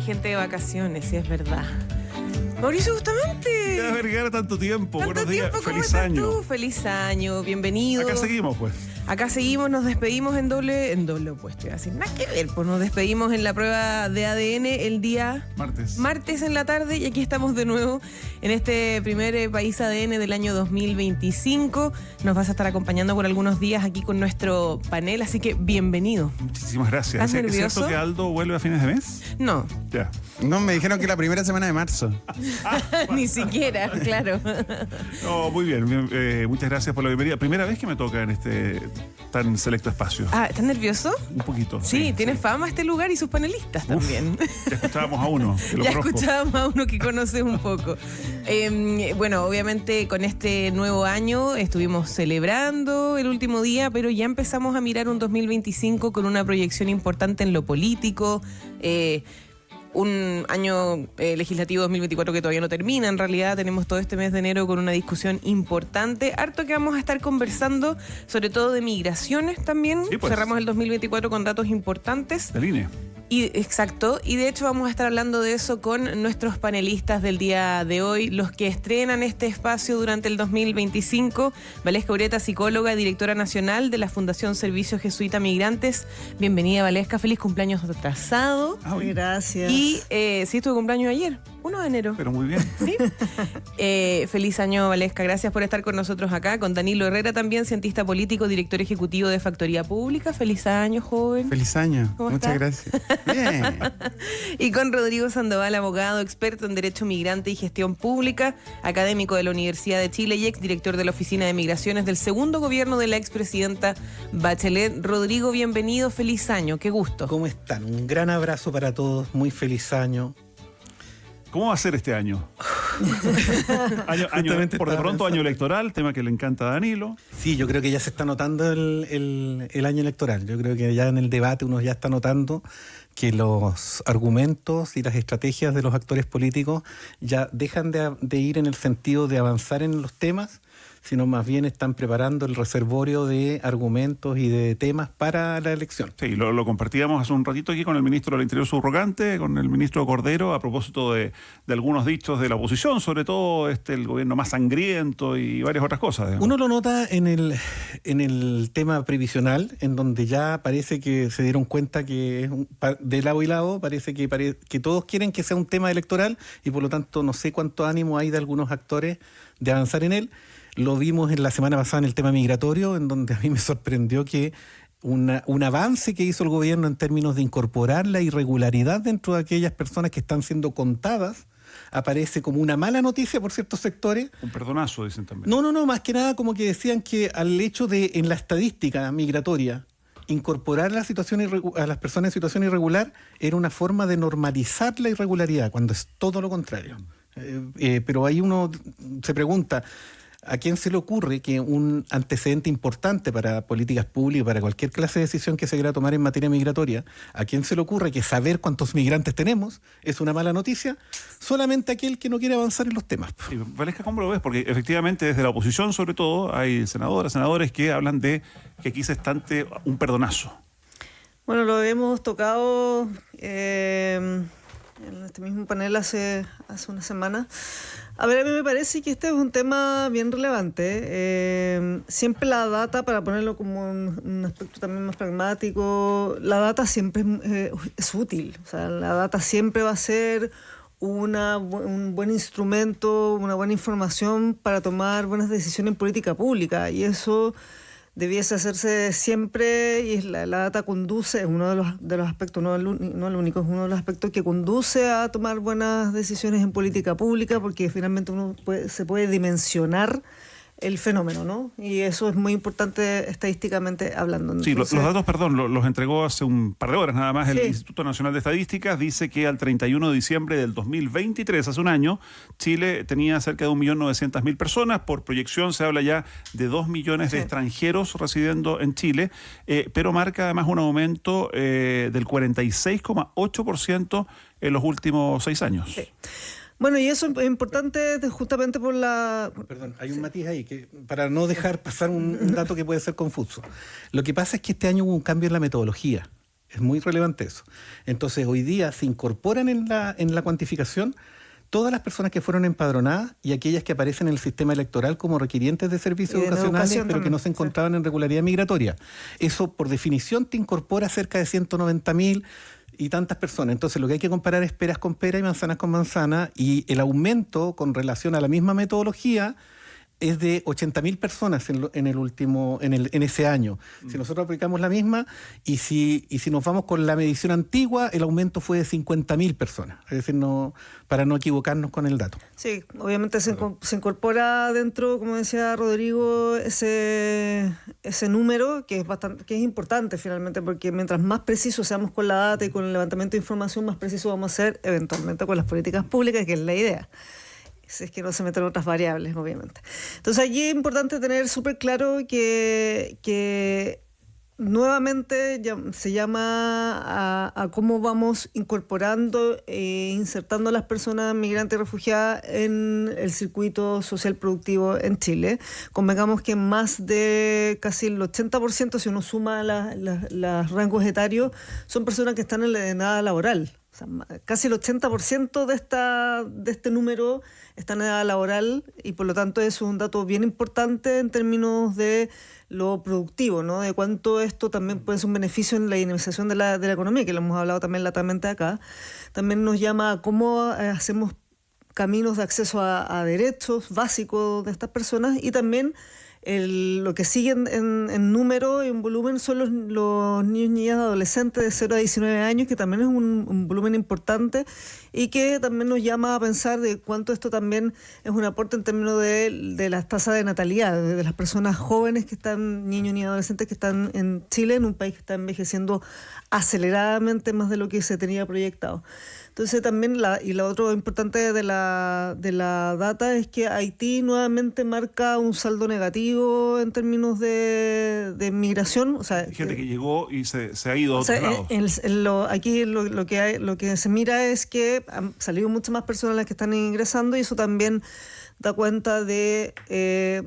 hay gente de vacaciones, sí, es verdad. Mauricio Bustamante. Ya vergara tanto tiempo. Tanto Buenos días, tiempo, ¿cómo feliz estás año. tú? Feliz año, bienvenido. Acá seguimos, pues. Acá seguimos, nos despedimos en doble opuesto. Iba a decir, nada que ver, pues nos despedimos en la prueba de ADN el día martes en la tarde y aquí estamos de nuevo en este primer País ADN del año 2025. Nos vas a estar acompañando por algunos días aquí con nuestro panel, así que bienvenido. Muchísimas gracias. ¿Estás nervioso? ¿Es cierto que Aldo vuelve a fines de mes? No. Ya. No, me dijeron que la primera semana de marzo. Ni siquiera, claro. No, muy bien. Muchas gracias por la bienvenida. Primera vez que me toca en este tan selecto espacio. Ah, ¿estás nervioso? Un poquito. Sí, tiene fama este lugar y sus panelistas también. Ya escuchábamos a uno. Que lo Ya conozco. escuchábamos a uno que conoces un poco. Bueno, obviamente con este nuevo año estuvimos celebrando el último día, pero ya empezamos a mirar un 2025 con una proyección importante en lo político. Un año legislativo 2024 que todavía no termina. En realidad tenemos todo este mes de enero con una discusión importante. Harto que vamos a estar conversando, sobre todo de migraciones también. Sí, pues. Cerramos el 2024 con datos importantes. Del INE. Exacto, y de hecho vamos a estar hablando de eso con nuestros panelistas del día de hoy, los que estrenan este espacio durante el 2025. Valesca Ureta, psicóloga y directora nacional de la Fundación Servicios Jesuita Migrantes. Bienvenida, Valesca, feliz cumpleaños atrasado. Gracias. Y sí, tu cumpleaños ayer, 1 de enero. Pero muy bien. ¿Sí? Feliz año, Valesca, gracias por estar con nosotros acá, con Danilo Herrera también, cientista político, director ejecutivo de Factoría Pública. Feliz año, joven. Feliz año. ¿Cómo Muchas estás? gracias. Bien. Y con Rodrigo Sandoval, abogado, experto en Derecho Migrante y Gestión Pública, académico de la Universidad de Chile y exdirector de la Oficina de Migraciones del segundo gobierno de la expresidenta Bachelet. Rodrigo, bienvenido, feliz año, qué gusto. ¿Cómo están? Un gran abrazo para todos, muy feliz año. ¿Cómo va a ser este año? Justamente Por de estaba pronto, pensando. año electoral, tema que le encanta a Danilo. Sí, yo creo que ya se está notando el año electoral. Yo creo que ya en el debate uno ya está notando que los argumentos y las estrategias de los actores políticos ya dejan de ir en el sentido de avanzar en los temas, sino más bien están preparando el reservorio de argumentos y de temas para la elección. Sí, lo compartíamos hace un ratito aquí con el ministro del Interior subrogante, con el ministro Cordero, a propósito de algunos dichos de la oposición, sobre todo el gobierno más sangriento y varias otras cosas. Digamos. Uno lo nota en el tema previsional, en donde ya parece que se dieron cuenta que de lado y lado parece que todos quieren que sea un tema electoral y por lo tanto no sé cuánto ánimo hay de algunos actores de avanzar en él. Lo vimos en la semana pasada en el tema migratorio, en donde a mí me sorprendió que un avance que hizo el gobierno en términos de incorporar la irregularidad dentro de aquellas personas que están siendo contadas aparece como una mala noticia por ciertos sectores. Un perdonazo, dicen también. No, más que nada como que decían que al hecho de en la estadística migratoria incorporar a las personas en situación irregular era una forma de normalizar la irregularidad, cuando es todo lo contrario. Pero ahí uno se pregunta, ¿a quién se le ocurre que un antecedente importante para políticas públicas, para cualquier clase de decisión que se quiera tomar en materia migratoria, a quién se le ocurre que saber cuántos migrantes tenemos es una mala noticia? Solamente aquel que no quiere avanzar en los temas. Sí, Valesca, ¿cómo lo ves? Porque efectivamente desde la oposición, sobre todo, hay senadores que hablan de que aquí se está ante un perdonazo. Bueno, lo hemos tocado en este mismo panel hace una semana. A ver, a mí me parece que este es un tema bien relevante. Siempre la data, para ponerlo como un aspecto también más pragmático, la data siempre es útil. O sea, la data siempre va a ser un buen instrumento, una buena información para tomar buenas decisiones en política pública. Y eso debiese hacerse siempre, y la data conduce, es uno de los aspectos, no el único, es uno de los aspectos que conduce a tomar buenas decisiones en política pública, porque finalmente se puede dimensionar el fenómeno, ¿no? Y eso es muy importante estadísticamente hablando. Sí, Entonces, los datos, los entregó hace un par de horas nada más el Instituto Nacional de Estadísticas. Dice que al 31 de diciembre del 2023, hace un año, Chile tenía cerca de 1.900.000 personas. Por proyección se habla ya de 2 millones de extranjeros residiendo en Chile, pero marca además un aumento del 46,8% en los últimos 6 años. Sí. Bueno, y eso es importante justamente por la... Perdón, hay un matiz ahí, que para no dejar pasar un dato que puede ser confuso. Lo que pasa es que este año hubo un cambio en la metodología. Es muy relevante eso. Entonces, hoy día se incorporan en la cuantificación todas las personas que fueron empadronadas y aquellas que aparecen en el sistema electoral como requirientes de servicios Y de educacionales, educación pero que también, no se encontraban en regularidad migratoria. Eso, por definición, te incorpora cerca de 190.000 y tantas personas. Entonces, lo que hay que comparar es peras con pera y manzanas con manzana, y el aumento con relación a la misma metodología es de 80.000 personas en ese año. Si nosotros aplicamos la misma, y si nos vamos con la medición antigua, el aumento fue de 50.000 personas. Es decir, para no equivocarnos con el dato. Sí, obviamente se incorpora dentro, como decía Rodrigo, ese número que es importante finalmente, porque mientras más precisos seamos con la data y con el levantamiento de información, más precisos vamos a ser eventualmente con las políticas públicas, que es la idea. Si es que no se meten otras variables, obviamente. Entonces, allí es importante tener súper claro que nuevamente se llama a cómo vamos incorporando e insertando a las personas migrantes y refugiadas en el circuito social productivo en Chile. Convengamos que más de casi el 80%, si uno suma los rangos etarios, son personas que están en la edad laboral. O sea, casi el 80% de este número está en edad laboral, y por lo tanto es un dato bien importante en términos de lo productivo, ¿no? De cuánto esto también puede ser un beneficio en la dinamización de la economía, que lo hemos hablado también latamente acá. También nos llama a cómo hacemos caminos de acceso a derechos básicos de estas personas, y también lo que sigue en número y en volumen son los niños, niñas, adolescentes de 0 a 19 años, que también es un volumen importante, y que también nos llama a pensar de cuánto esto también es un aporte en términos de las tasas de natalidad, de las personas jóvenes que están, niños y adolescentes que están en Chile, en un país que está envejeciendo aceleradamente más de lo que se tenía proyectado. Entonces también lo otro importante de la data es que Haití nuevamente marca un saldo negativo en términos de migración. O sea, gente que llegó y se ha ido a otros lados. Aquí lo que se mira es que han salido muchas más personas las que están ingresando, y eso también da cuenta de que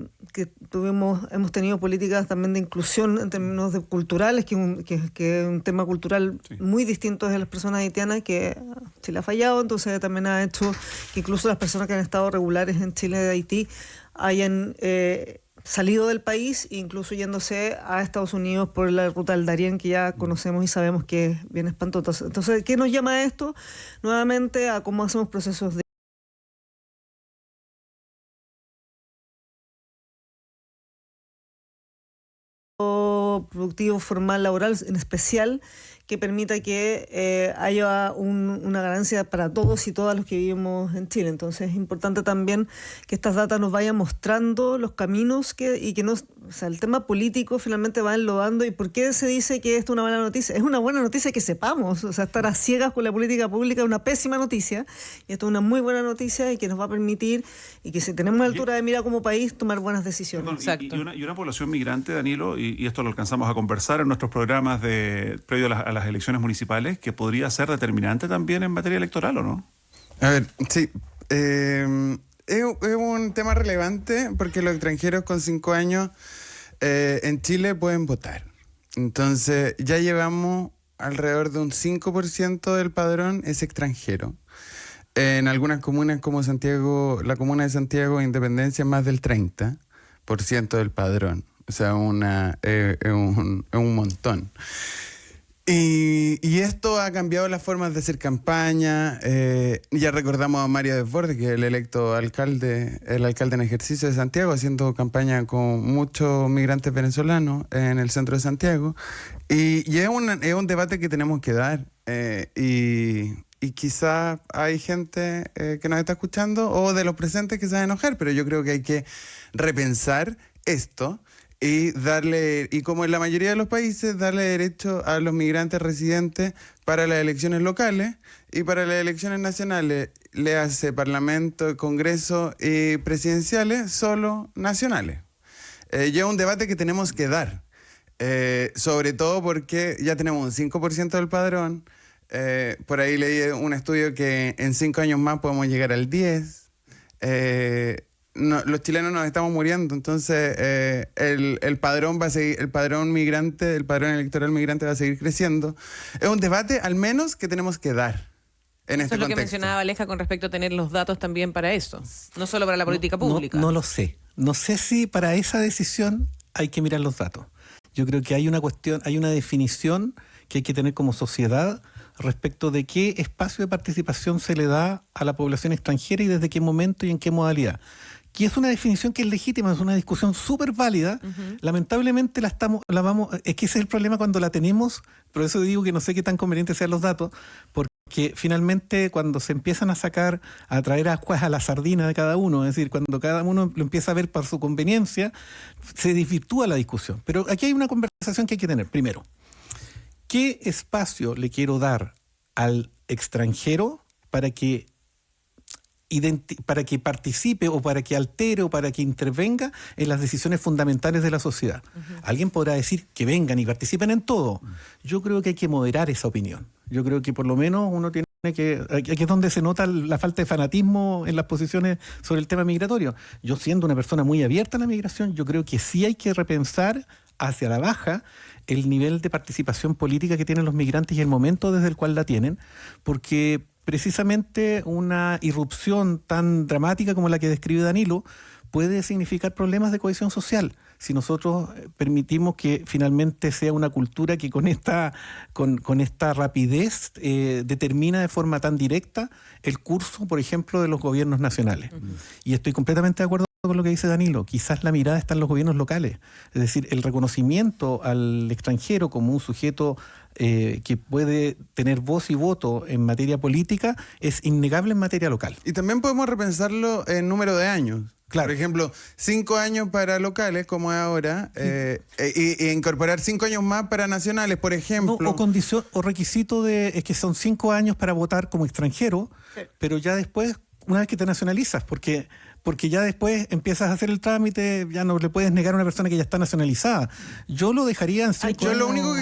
hemos tenido políticas también de inclusión en términos culturales, que es un tema cultural muy distinto de las personas haitianas, que Chile ha fallado. Entonces también ha hecho que incluso las personas que han estado regulares en Chile de Haití hayan salido del país, incluso yéndose a Estados Unidos por la ruta del Darién, que ya conocemos y sabemos que es bien espantosa. Entonces, ¿qué nos llama a esto? Nuevamente a cómo hacemos procesos de productivo, formal, laboral, en especial, que permita que haya una ganancia para todos y todas los que vivimos en Chile. Entonces es importante también que estas datas nos vayan mostrando los caminos y que no, o sea, el tema político finalmente va enlodando. ¿Y por qué se dice que esto es una buena noticia? Es una buena noticia que sepamos. O sea, estar a ciegas con la política pública es una pésima noticia, y esto es una muy buena noticia, y que nos va a permitir, y que si tenemos altura de mira como país, tomar buenas decisiones. Perdón, Exacto. Y una población migrante, Danilo, y esto lo alcanzamos a conversar en nuestros programas previo a las elecciones municipales, que podría ser determinante también en materia electoral, ¿o no? A ver, sí. Es un tema relevante porque los extranjeros con 5 años en Chile pueden votar. Entonces, ya llevamos alrededor de un 5% del padrón es extranjero. En algunas comunas como Santiago, la comuna de Santiago, Independencia, más del 30% del padrón. O sea, es un montón. Y esto ha cambiado las formas de hacer campaña. Ya recordamos a Mario Desbordes, que es el alcalde en ejercicio de Santiago, haciendo campaña con muchos migrantes venezolanos en el centro de Santiago. Y es un debate que tenemos que dar. Y quizá hay gente que nos está escuchando, o de los presentes, que se va a enojar, pero yo creo que hay que repensar esto. Y como en la mayoría de los países, darle derecho a los migrantes residentes para las elecciones locales, y para las elecciones nacionales le hace Parlamento, Congreso y presidenciales solo nacionales. Y es un debate que tenemos que dar, sobre todo porque ya tenemos un 5% del padrón. Por ahí leí un estudio que en 5 años más podemos llegar al 10%. los chilenos nos estamos muriendo, entonces el padrón va a seguir, el padrón electoral migrante va a seguir creciendo. Es un debate al menos que tenemos que dar en Eso este es lo que contexto. mencionaba Aleja con respecto a tener los datos también para eso, no solo para la política pública. No lo sé. No sé si para esa decisión hay que mirar los datos. Yo creo que hay una cuestión, hay una definición que hay que tener como sociedad respecto de qué espacio de participación se le da a la población extranjera y desde qué momento y en qué modalidad. Que es una definición que es legítima, es una discusión súper válida. Lamentablemente es que ese es el problema cuando la tenemos, por eso digo que no sé qué tan convenientes sean los datos, porque finalmente cuando se empiezan a traer aguas a la sardina de cada uno, es decir, cuando cada uno lo empieza a ver por su conveniencia, se desvirtúa la discusión. Pero aquí hay una conversación que hay que tener. Primero, ¿qué espacio le quiero dar al extranjero para que participe o para que altere o para que intervenga en las decisiones fundamentales de la sociedad? Alguien podrá decir que vengan y participen en todo. Yo creo que hay que moderar esa opinión. Yo creo que por lo menos uno tiene que... Aquí es donde se nota la falta de fanatismo en las posiciones sobre el tema migratorio. Yo, siendo una persona muy abierta a la migración, yo creo que sí hay que repensar hacia la baja el nivel de participación política que tienen los migrantes y el momento desde el cual la tienen, porque precisamente una irrupción tan dramática como la que describe Danilo puede significar problemas de cohesión social si nosotros permitimos que finalmente sea una cultura que con esta rapidez determina de forma tan directa el curso, por ejemplo, de los gobiernos nacionales. Y estoy completamente de acuerdo con lo que dice Danilo. Quizás la mirada está en los gobiernos locales, es decir, el reconocimiento al extranjero como un sujeto que puede tener voz y voto en materia política es innegable en materia local. Y también podemos repensarlo en número de años. Claro. Por ejemplo, 5 años para locales, como es ahora, y incorporar 5 años más para nacionales, por ejemplo. No, o requisito es que son 5 años para votar como extranjero, pero ya después, una vez que te nacionalizas, porque ya después empiezas a hacer el trámite, ya no le puedes negar a una persona que ya está nacionalizada. Yo lo dejaría en 5 años. Yo lo único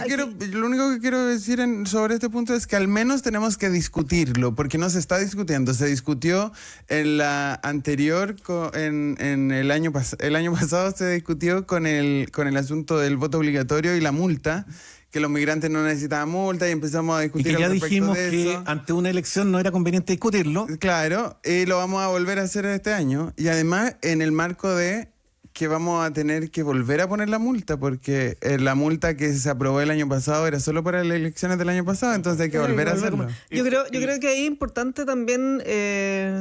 que quiero decir sobre este punto es que al menos tenemos que discutirlo, porque no se está discutiendo. Se discutió en la anterior, en el año pasado se discutió con el asunto del voto obligatorio y la multa, que los migrantes no necesitaban multa y empezamos a discutir. Y que ya al respecto dijimos de que eso. ante una elección no era conveniente discutirlo. Claro, y lo vamos a volver a hacer este año. Y además en el marco de que vamos a tener que volver a poner la multa, porque la multa que se aprobó el año pasado era solo para las elecciones del año pasado, entonces hay que volver a hacerlo. Yo creo que ahí es importante también la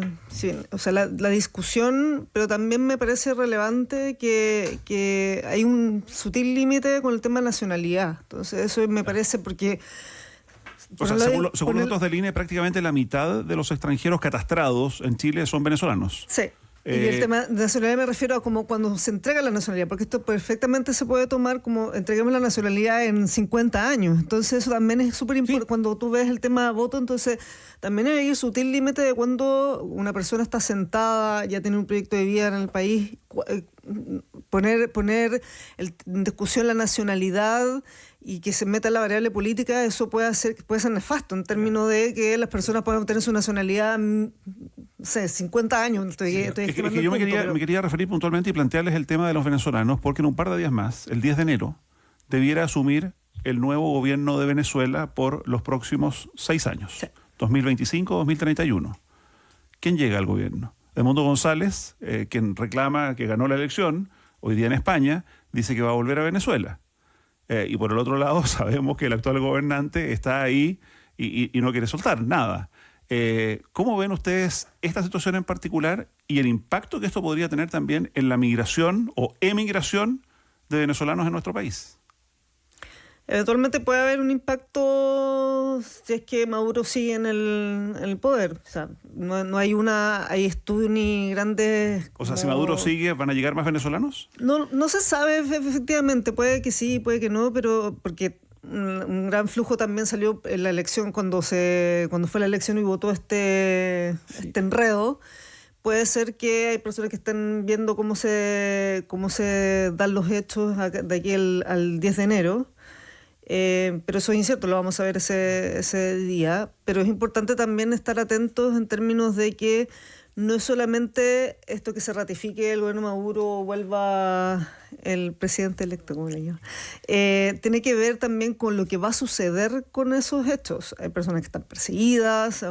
discusión, pero también me parece relevante que hay un sutil límite con el tema de nacionalidad. Entonces eso me parece porque... O sea, según los datos del INE, prácticamente la mitad de los extranjeros catastrados en Chile son venezolanos. Sí. Y el tema de nacionalidad me refiero a como cuando se entrega la nacionalidad, porque esto perfectamente se puede tomar como entreguemos la nacionalidad en 50 años. Entonces eso también es súper importante. Cuando tú ves el tema de voto, entonces también hay un sutil límite de cuando una persona está sentada, ya tiene un proyecto de vida en el país, poner en discusión la nacionalidad y que se meta la variable política, eso puede ser nefasto en términos de que las personas puedan obtener su nacionalidad, no sé, 50 años. Es que yo me quería referir puntualmente y plantearles el tema de los venezolanos, porque en un par de días más, el 10 de enero, debiera asumir el nuevo gobierno de Venezuela por los próximos 6 años, 2025-2031. ¿Quién llega al gobierno? Edmundo González, quien reclama que ganó la elección, hoy día en España, dice que va a volver a Venezuela. Y por el otro lado sabemos que el actual gobernante está ahí y no quiere soltar nada. ¿Cómo ven ustedes esta situación en particular y el impacto que esto podría tener también en la migración o emigración de venezolanos en nuestro país? Eventualmente puede haber un impacto si es que Maduro sigue en el poder. O sea, no hay estudios ni grandes... O sea, si Maduro sigue, ¿van a llegar más venezolanos? No se sabe efectivamente, puede que sí, puede que no, pero porque un gran flujo también salió en la elección cuando fue la elección y votó este enredo. Puede ser que hay personas que estén viendo cómo se dan los hechos de aquí al 10 de enero. Pero eso es incierto, lo vamos a ver ese día. Pero es importante también estar atentos en términos de que no es solamente esto que se ratifique el gobierno Maduro o vuelva el presidente electo, como le llaman. Tiene que ver también con lo que va a suceder con esos hechos. Hay personas que están perseguidas,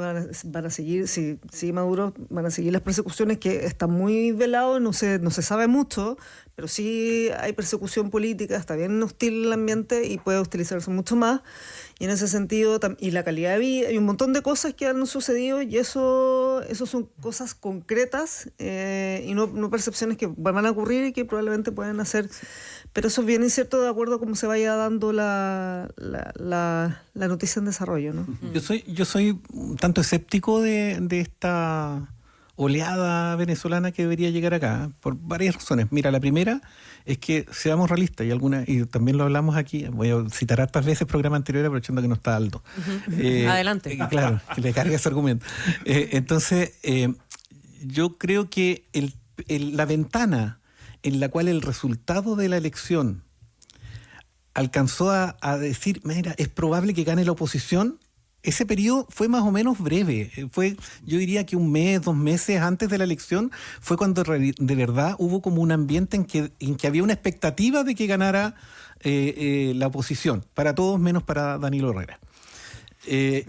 van a seguir, si Maduro, van a seguir las persecuciones, que están muy velados, no se sabe mucho, pero sí hay persecución política, está bien hostil el ambiente y puede hostilizarse mucho más. Y en ese sentido, y la calidad de vida, hay un montón de cosas que han sucedido y eso son cosas concretas y no percepciones que van a ocurrir y que probablemente pueden hacer. Pero eso es bien incierto de acuerdo a cómo se vaya dando la noticia en desarrollo, ¿no? Yo soy un tanto escéptico de esta oleada venezolana que debería llegar acá, por varias razones. Mira, la primera es que seamos realistas, y también lo hablamos aquí, voy a citar hartas veces el programa anterior aprovechando que no está Aldo. Adelante. Claro, que le cargue ese argumento. Entonces, yo creo que la ventana en la cual el resultado de la elección alcanzó a decir, mira, es probable que gane la oposición, ese periodo fue más o menos breve. Yo diría que 1 mes, 2 meses antes de la elección fue cuando de verdad hubo como un ambiente en que había una expectativa de que ganara la oposición, para todos menos para Danilo Herrera.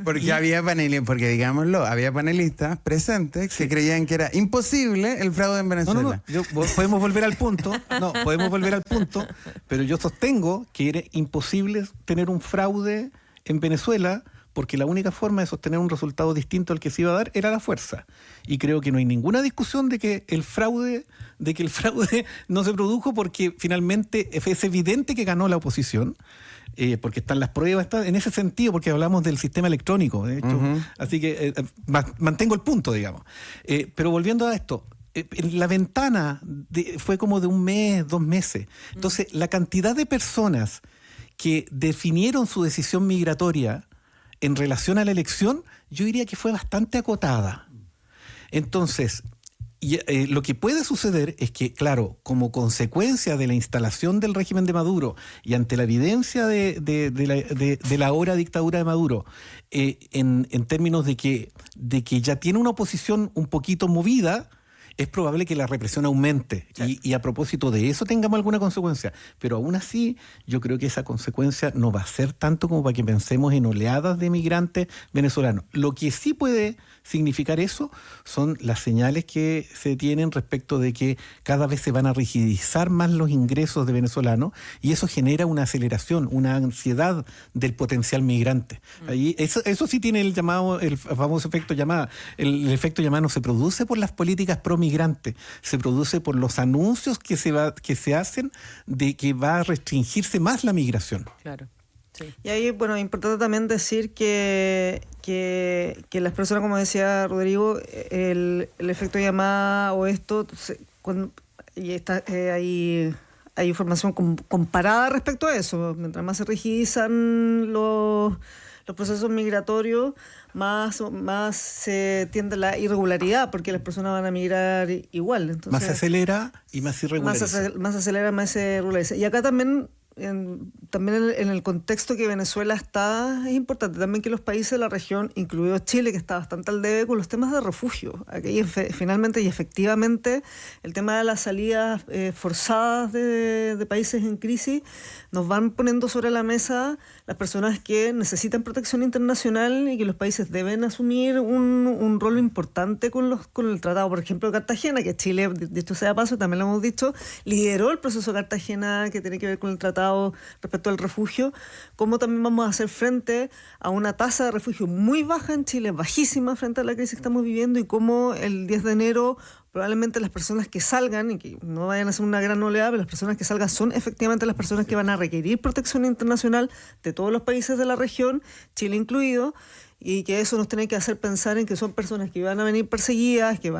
Porque digámoslo, había panelistas presentes que creían que era imposible el fraude en Venezuela. Podemos volver al punto, pero yo sostengo que era imposible tener un fraude en Venezuela, porque la única forma de sostener un resultado distinto al que se iba a dar era la fuerza. Y creo que no hay ninguna discusión de que el fraude no se produjo, porque finalmente es evidente que ganó la oposición, porque están las pruebas, en ese sentido, porque hablamos del sistema electrónico, de hecho. Así que mantengo el punto, digamos. Pero volviendo a esto, la ventana fue como de 1 mes, 2 meses. Entonces, la cantidad de personas que definieron su decisión migratoria en relación a la elección, yo diría que fue bastante acotada. Entonces, lo que puede suceder es que, claro, como consecuencia de la instalación del régimen de Maduro y ante la evidencia de la ahora dictadura de Maduro, en términos de que ya tiene una oposición un poquito movida, es probable que la represión aumente y a propósito de eso tengamos alguna consecuencia. Pero aún así, yo creo que esa consecuencia no va a ser tanto como para que pensemos en oleadas de migrantes venezolanos. Lo que sí puede significar eso son las señales que se tienen respecto de que cada vez se van a rigidizar más los ingresos de venezolanos y eso genera una aceleración, una ansiedad del potencial migrante. Ahí, eso sí tiene el famoso efecto llamada. El efecto llamada no se produce por las políticas pro-migrantes, se produce por los anuncios que se hacen de que va a restringirse más la migración. Claro. Sí. Y ahí, bueno, es importante también decir que las personas, como decía Rodrigo, el efecto llamada o esto, hay información comparada respecto a eso. Mientras más se rigidizan los procesos migratorios, más se tiende a la irregularidad, porque las personas van a migrar igual. Entonces, más se acelera y más irregulariza. Más acelera, más se irregulariza. Y acá también en el contexto que Venezuela está, es importante también que los países de la región, incluido Chile, que está bastante al debe con los temas de refugio. Aquí finalmente y efectivamente el tema de las salidas forzadas de países en crisis nos van poniendo sobre la mesa las personas que necesitan protección internacional y que los países deben asumir un rol importante con el tratado. Por ejemplo, Cartagena, que Chile, dicho sea de paso, también lo hemos dicho, lideró el proceso de Cartagena que tiene que ver con el tratado respecto al refugio. Cómo también vamos a hacer frente a una tasa de refugio muy baja en Chile, bajísima frente a la crisis que estamos viviendo, y cómo el 10 de enero probablemente las personas que salgan, y que no vayan a ser una gran oleada, pero las personas que salgan son efectivamente las personas que van a requerir protección internacional de todos los países de la región, Chile incluido, y que eso nos tiene que hacer pensar en que son personas que van a venir perseguidas, que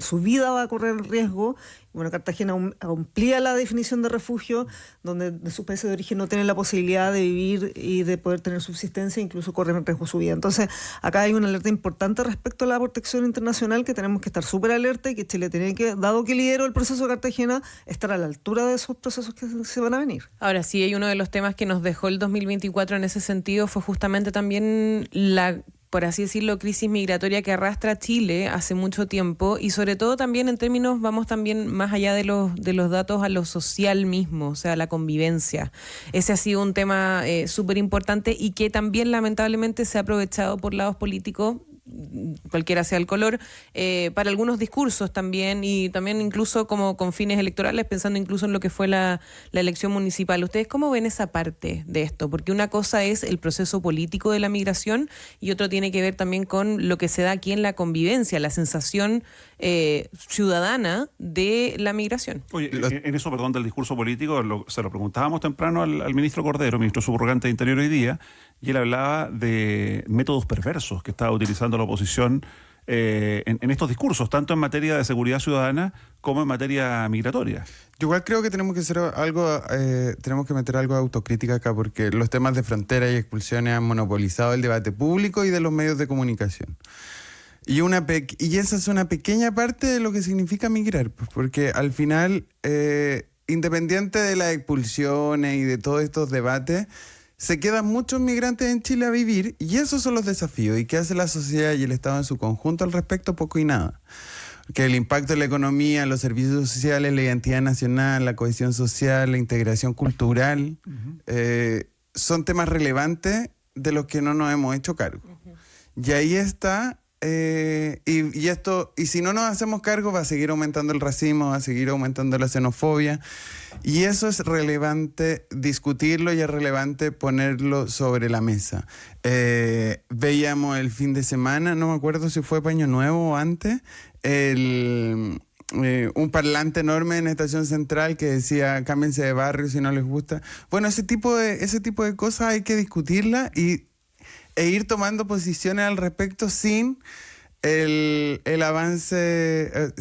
su vida va a correr riesgo. Bueno, Cartagena amplía la definición de refugio, donde de sus países de origen no tienen la posibilidad de vivir y de poder tener subsistencia, incluso corren en riesgo su vida. Entonces, acá hay una alerta importante respecto a la protección internacional, que tenemos que estar súper alerta y que Chile tiene que, dado que lideró el proceso de Cartagena, estar a la altura de esos procesos que se van a venir. Ahora, sí, hay uno de los temas que nos dejó el 2024 en ese sentido, fue justamente también la por así decirlo, crisis migratoria que arrastra a Chile hace mucho tiempo y sobre todo también en términos, vamos también más allá de los datos a lo social mismo, o sea, la convivencia. Ese ha sido un tema súper importante y que también lamentablemente se ha aprovechado por lados políticos, cualquiera sea el color, para algunos discursos también y también incluso como con fines electorales, pensando incluso en lo que fue la elección municipal. ¿Ustedes cómo ven esa parte de esto? Porque una cosa es el proceso político de la migración y otro tiene que ver también con lo que se da aquí en la convivencia, la sensación ciudadana de la migración. Oye, en eso, perdón, del discurso político, se lo preguntábamos temprano al ministro Cordero, ministro subrogante de Interior hoy día, y él hablaba de métodos perversos que estaba utilizando la oposición en estos discursos, tanto en materia de seguridad ciudadana como en materia migratoria. Yo igual creo que tenemos que hacer algo, tenemos que meter algo de autocrítica acá, porque los temas de frontera y expulsiones han monopolizado el debate público y de los medios de comunicación. Y esa es una pequeña parte de lo que significa migrar, pues, porque al final, independiente de las expulsiones y de todos estos debates, se quedan muchos migrantes en Chile a vivir y esos son los desafíos. ¿Y qué hace la sociedad y el Estado en su conjunto al respecto? Poco y nada. Que el impacto en la economía, los servicios sociales, la identidad nacional, la cohesión social, la integración cultural, son temas relevantes de los que no nos hemos hecho cargo. Y ahí está... y si no nos hacemos cargo va a seguir aumentando el racismo, va a seguir aumentando la xenofobia y eso es relevante discutirlo y es relevante ponerlo sobre la mesa. Veíamos el fin de semana, no me acuerdo si fue Año Nuevo o antes, un parlante enorme en Estación Central que decía cámbiense de barrio si no les gusta. Bueno, ese tipo de cosas hay que discutirlas e ir tomando posiciones al respecto sin el avance,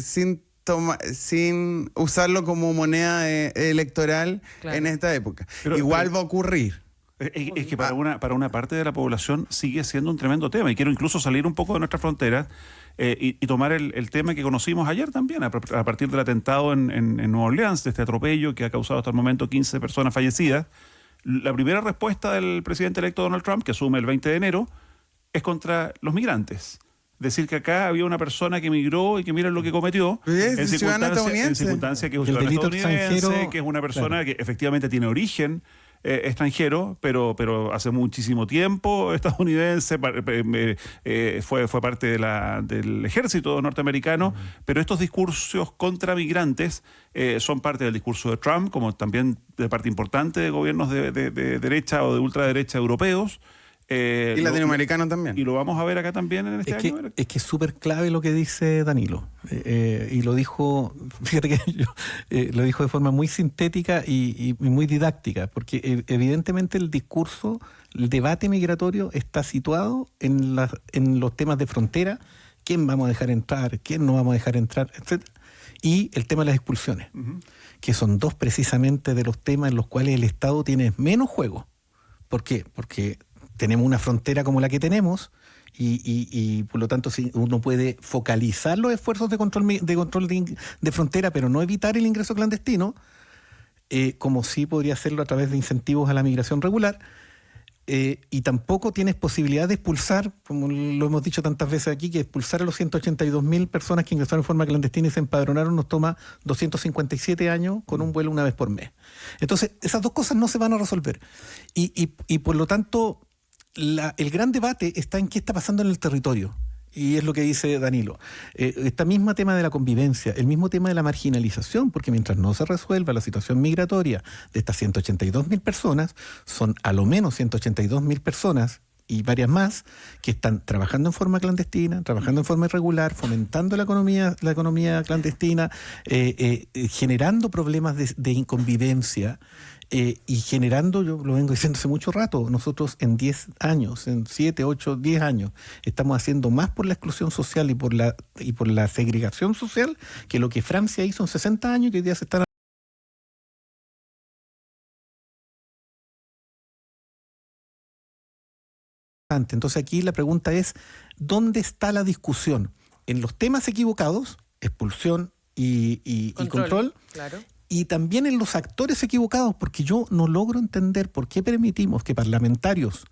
sin usarlo como moneda electoral, claro, en esta época. Igual va a ocurrir. Es que para una parte de la población sigue siendo un tremendo tema y quiero incluso salir un poco de nuestras fronteras y tomar el tema que conocimos ayer también, a partir del atentado en Nueva Orleans, de este atropello que ha causado hasta el momento 15 personas fallecidas. La primera respuesta del presidente electo Donald Trump, que asume el 20 de enero, es contra los migrantes. Decir que acá había una persona que emigró y que miren lo que cometió, en circunstancia que es un ciudadano estadounidense, que es una persona, claro, que efectivamente tiene origen extranjero, pero hace muchísimo tiempo estadounidense, fue parte del ejército norteamericano, pero estos discursos contra migrantes son parte del discurso de Trump, como también de parte importante de gobiernos de derecha o de ultraderecha europeos. Y latinoamericanos también. Y lo vamos a ver acá también en este año. Es que es súper clave lo que dice Danilo. Y lo dijo, fíjate que lo dijo de forma muy sintética y muy didáctica, porque evidentemente el discurso, el debate migratorio está situado en los temas de frontera, quién vamos a dejar entrar, quién no vamos a dejar entrar, etc. Y el tema de las expulsiones, que son dos precisamente de los temas en los cuales el Estado tiene menos juego. ¿Por qué? Porque tenemos una frontera como la que tenemos y por lo tanto uno puede focalizar los esfuerzos de control de frontera, pero no evitar el ingreso clandestino, como sí podría hacerlo a través de incentivos a la migración regular, y tampoco tienes posibilidad de expulsar, como lo hemos dicho tantas veces aquí, que expulsar a los 182.000 personas que ingresaron en forma clandestina y se empadronaron nos toma 257 años con un vuelo una vez por mes. Entonces, esas dos cosas no se van a resolver. Y por lo tanto, el gran debate está en qué está pasando en el territorio. Y es lo que dice Danilo. Este mismo tema de la convivencia, el mismo tema de la marginalización, porque mientras no se resuelva la situación migratoria de estas 182.000 personas, son a lo menos 182.000 personas y varias más que están trabajando en forma clandestina, trabajando en forma irregular, fomentando la economía clandestina, generando problemas de inconvivencia. Y generando, yo lo vengo diciendo hace mucho rato, nosotros en 10 años, en 7, 8, 10 años, estamos haciendo más por la exclusión social y por la segregación social que lo que Francia hizo en 60 años y hoy día se están... Entonces aquí la pregunta es, ¿dónde está la discusión? ¿En los temas equivocados, expulsión y control? Claro. y también en los actores equivocados, porque yo no logro entender por qué permitimos que parlamentarios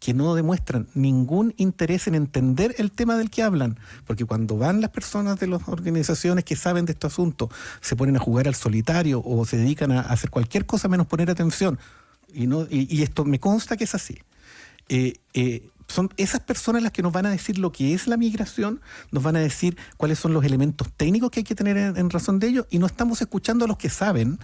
que no demuestran ningún interés en entender el tema del que hablan, porque cuando van las personas de las organizaciones que saben de este asunto, se ponen a jugar al solitario o se dedican a hacer cualquier cosa menos poner atención, y esto me consta que es así. Son esas personas las que nos van a decir lo que es la migración, nos van a decir cuáles son los elementos técnicos que hay que tener en razón de ello, y no estamos escuchando a los que saben,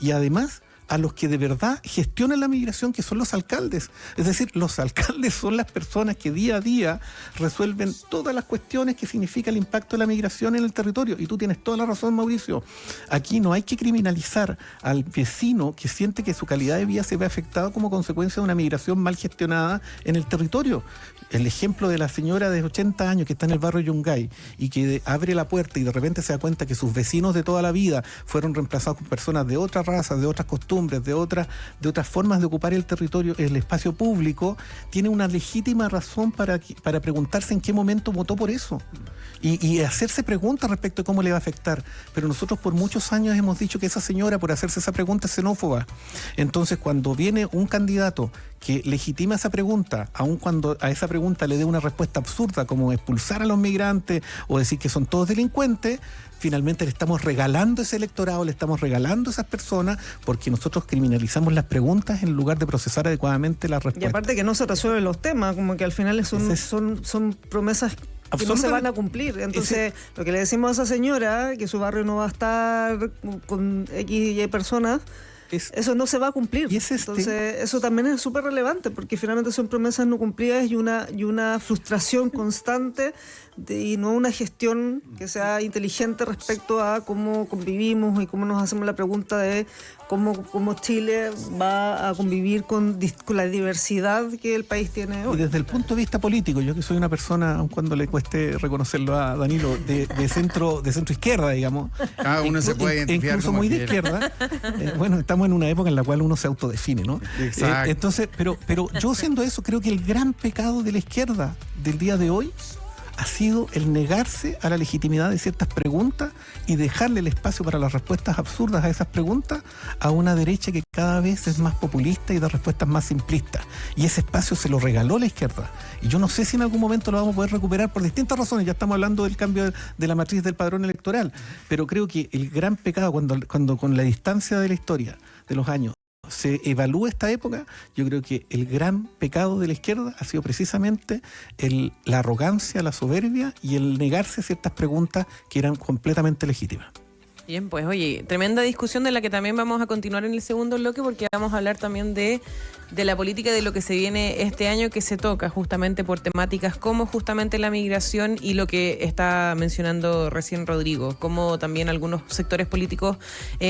y además a los que de verdad gestionan la migración, que son los alcaldes. Es decir, los alcaldes son las personas que día a día resuelven todas las cuestiones que significa el impacto de la migración en el territorio. Y tú tienes toda la razón, Mauricio. Aquí no hay que criminalizar al vecino que siente que su calidad de vida se ve afectada como consecuencia de una migración mal gestionada en el territorio. El ejemplo de la señora de 80 años que está en el barrio Yungay y que abre la puerta y de repente se da cuenta que sus vecinos de toda la vida fueron reemplazados por personas de otras razas, de otras costumbres, de otras formas de ocupar el territorio, el espacio público, tiene una legítima razón para preguntarse en qué momento votó por eso y hacerse preguntas respecto a cómo le va a afectar. Pero nosotros por muchos años hemos dicho que esa señora, por hacerse esa pregunta, es xenófoba. Entonces, cuando viene un candidato que legitima esa pregunta, aun cuando a esa pregunta le dé una respuesta absurda como expulsar a los migrantes o decir que son todos delincuentes, finalmente le estamos regalando ese electorado, le estamos regalando a esas personas, porque nosotros criminalizamos las preguntas en lugar de procesar adecuadamente las respuestas. Y aparte que no se resuelven los temas, como que al final son promesas que no se van a cumplir. Entonces, lo que le decimos a esa señora, que su barrio no va a estar con X y Y personas, eso no se va a cumplir. Entonces, eso también es súper relevante, porque finalmente son promesas no cumplidas y una frustración constante y no una gestión que sea inteligente respecto a cómo convivimos y cómo nos hacemos la pregunta de cómo Chile va a convivir con la diversidad que el país tiene hoy. Y desde el punto de vista político, yo que soy una persona, aun cuando le cueste reconocerlo a Danilo, de centro izquierda, digamos. Cada uno se puede identificar incluso muy de izquierda. Bueno, estamos en una época en la cual uno se autodefine, ¿no? Exacto. Entonces, pero yo siendo eso, creo que el gran pecado de la izquierda del día de hoy ha sido el negarse a la legitimidad de ciertas preguntas y dejarle el espacio para las respuestas absurdas a esas preguntas a una derecha que cada vez es más populista y da respuestas más simplistas. Y ese espacio se lo regaló la izquierda. Y yo no sé si en algún momento lo vamos a poder recuperar por distintas razones. Ya estamos hablando del cambio de la matriz del padrón electoral. Pero creo que el gran pecado, cuando con la distancia de la historia de los años se evalúa esta época, yo creo que el gran pecado de la izquierda ha sido precisamente la arrogancia, la soberbia y el negarse a ciertas preguntas que eran completamente legítimas. Bien, pues oye, tremenda discusión de la que también vamos a continuar en el segundo bloque, porque vamos a hablar también de la política, de lo que se viene este año, que se toca justamente por temáticas como justamente la migración y lo que está mencionando recién Rodrigo, como también algunos sectores políticos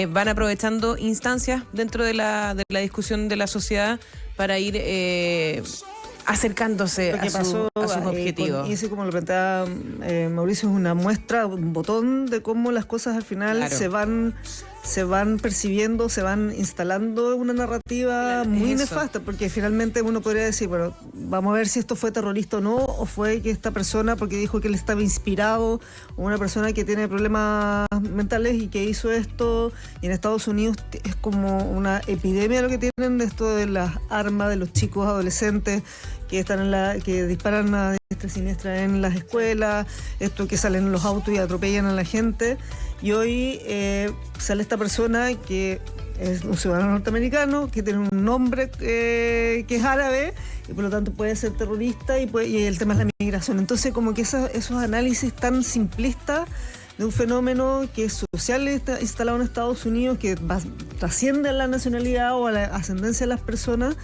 van aprovechando instancias dentro de la discusión de la sociedad para ir acercándose a sus objetivos. Y así como lo planteaba Mauricio, es una muestra, un botón de cómo las cosas al final se van percibiendo, se van instalando una narrativa muy nefasta, porque finalmente uno podría decir, bueno, vamos a ver si esto fue terrorista o no, o fue que esta persona, porque dijo que él estaba inspirado, o una persona que tiene problemas mentales y que hizo esto. Y en Estados Unidos es como una epidemia lo que tienen de esto de las armas de los chicos adolescentes que que disparan a diestra y siniestra en las escuelas, esto que salen en los autos y atropellan a la gente. Y hoy sale esta persona que es un ciudadano norteamericano, que tiene un nombre que es árabe y por lo tanto puede ser terrorista y el tema es la migración. Entonces como que esos análisis tan simplistas de un fenómeno que es social instalado en Estados Unidos, que trasciende a la nacionalidad o a la ascendencia de las personas,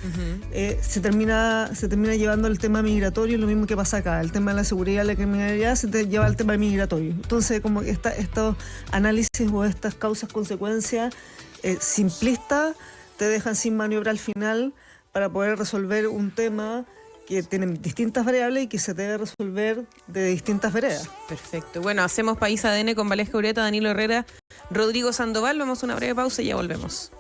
se termina llevando el tema migratorio, lo mismo que pasa acá. El tema de la seguridad y la criminalidad se te lleva al tema migratorio. Entonces, como estos análisis o estas causas-consecuencias simplistas te dejan sin maniobra al final para poder resolver un tema que tienen distintas variables y que se debe resolver de distintas veredas. Perfecto. Bueno, hacemos País ADN con Valesca Ureta, Danilo Herrera, Rodrigo Sandoval. Vamos a una breve pausa y ya volvemos.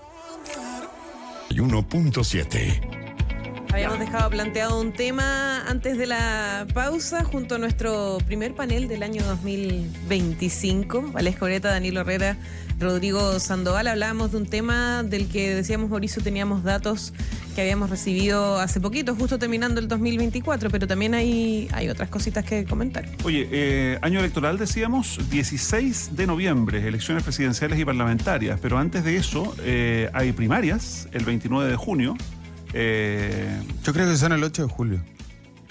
1.7 Habíamos dejado planteado un tema antes de la pausa junto a nuestro primer panel del año 2025. Valesca Ureta, Danilo Herrera, Rodrigo Sandoval. Hablábamos de un tema del que decíamos, Mauricio, teníamos datos que habíamos recibido hace poquito, justo terminando el 2024, pero también hay otras cositas que comentar. Oye, año electoral decíamos, 16 de noviembre, elecciones presidenciales y parlamentarias, pero antes de eso hay primarias, el 29 de junio. Yo creo que son el 8 de julio.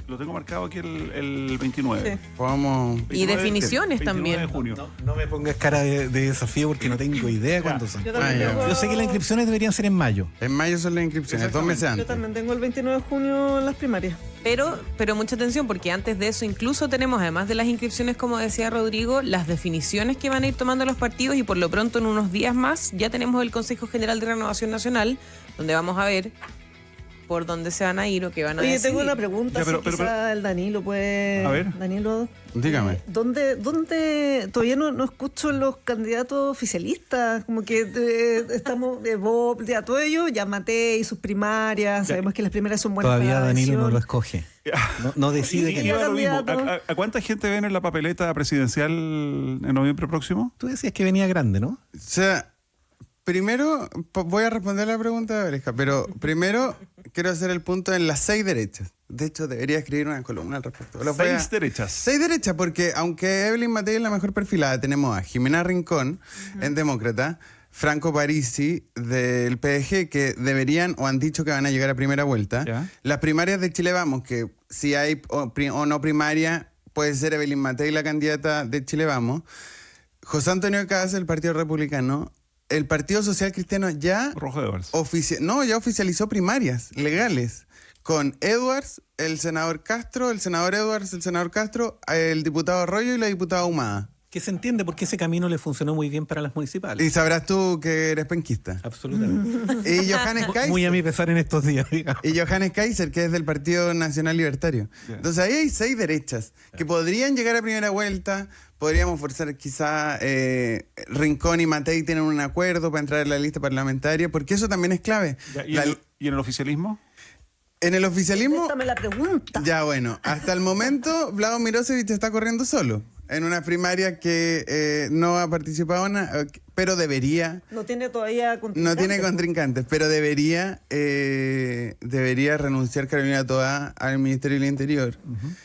Lo tengo marcado aquí el 29. Sí. Podamos... Y definiciones 29 también. de junio. No me pongas cara de desafío porque no tengo idea cuándo son. Yo también tengo- Yo sé que las inscripciones deberían ser en mayo. En mayo son las inscripciones, 2 meses Yo antes. también tengo el 29 de junio en las primarias. Pero mucha atención, porque antes de eso incluso tenemos, además de las inscripciones, como decía Rodrigo, las definiciones que van a ir tomando los partidos, y por lo pronto en unos días más ya tenemos el Consejo General de Renovación Nacional, donde vamos a ver por dónde se van a ir o qué van a Oye, decidir. tengo una pregunta, Ya, pero- si pero- quizá el Danilo puede... A ver. Danilo, Dígame. ¿dónde todavía no escucho los candidatos oficialistas? Como que estamos de Bob, ya todo ello, ya Matei y sus primarias, sabemos que las primarias son buenas Todavía para la Danilo no adhesión. lo escoge. No decide Y que iba lo mismo. candidato. ¿A cuánta gente ven en la papeleta presidencial en noviembre próximo? Tú decías que venía grande, ¿no? O sea, primero voy a responder la pregunta de Valesca, pero primero quiero hacer el punto en las 6 derechas. De hecho, debería escribir una columna al respecto. Lo voy a- 6 derechas. 6 derechas, porque aunque Evelyn Matei es la mejor perfilada, tenemos a Jimena Rincón, en Demócrata, Franco Parisi, del PDG, que deberían o han dicho que van a llegar a primera vuelta. Ya. Las primarias de Chile Vamos, que si hay o no primaria, puede ser Evelyn Matei la candidata de Chile Vamos. José Antonio Caz, del Partido Republicano. El Partido Social Cristiano ya Rojo Edwards. ya oficializó primarias legales con Edwards, el senador Castro, el senador Edwards, el senador Castro, el diputado Arroyo y la diputada Humada. Que se entiende porque ese camino le funcionó muy bien para las municipales. Y sabrás tú que eres penquista. Absolutamente. Y Johannes Muy a Kaiser. mi pesar en estos días, digamos. Y Johannes Kaiser, que es del Partido Nacional Libertario. Ya. Entonces ahí hay 6 derechas que podrían llegar a primera vuelta. Podríamos forzar quizá Rincón y Matei tienen un acuerdo para entrar en la lista parlamentaria, porque eso también es clave. Ya, La- ¿Y en el oficialismo? en el oficialismo... Contéstame la pregunta. Ya, bueno, hasta el momento Vlado Mirosevic está corriendo solo en una primaria que no ha participado, pero debería, No tiene todavía no tiene contrincantes, pero debería renunciar Carolina Toá al Ministerio del Interior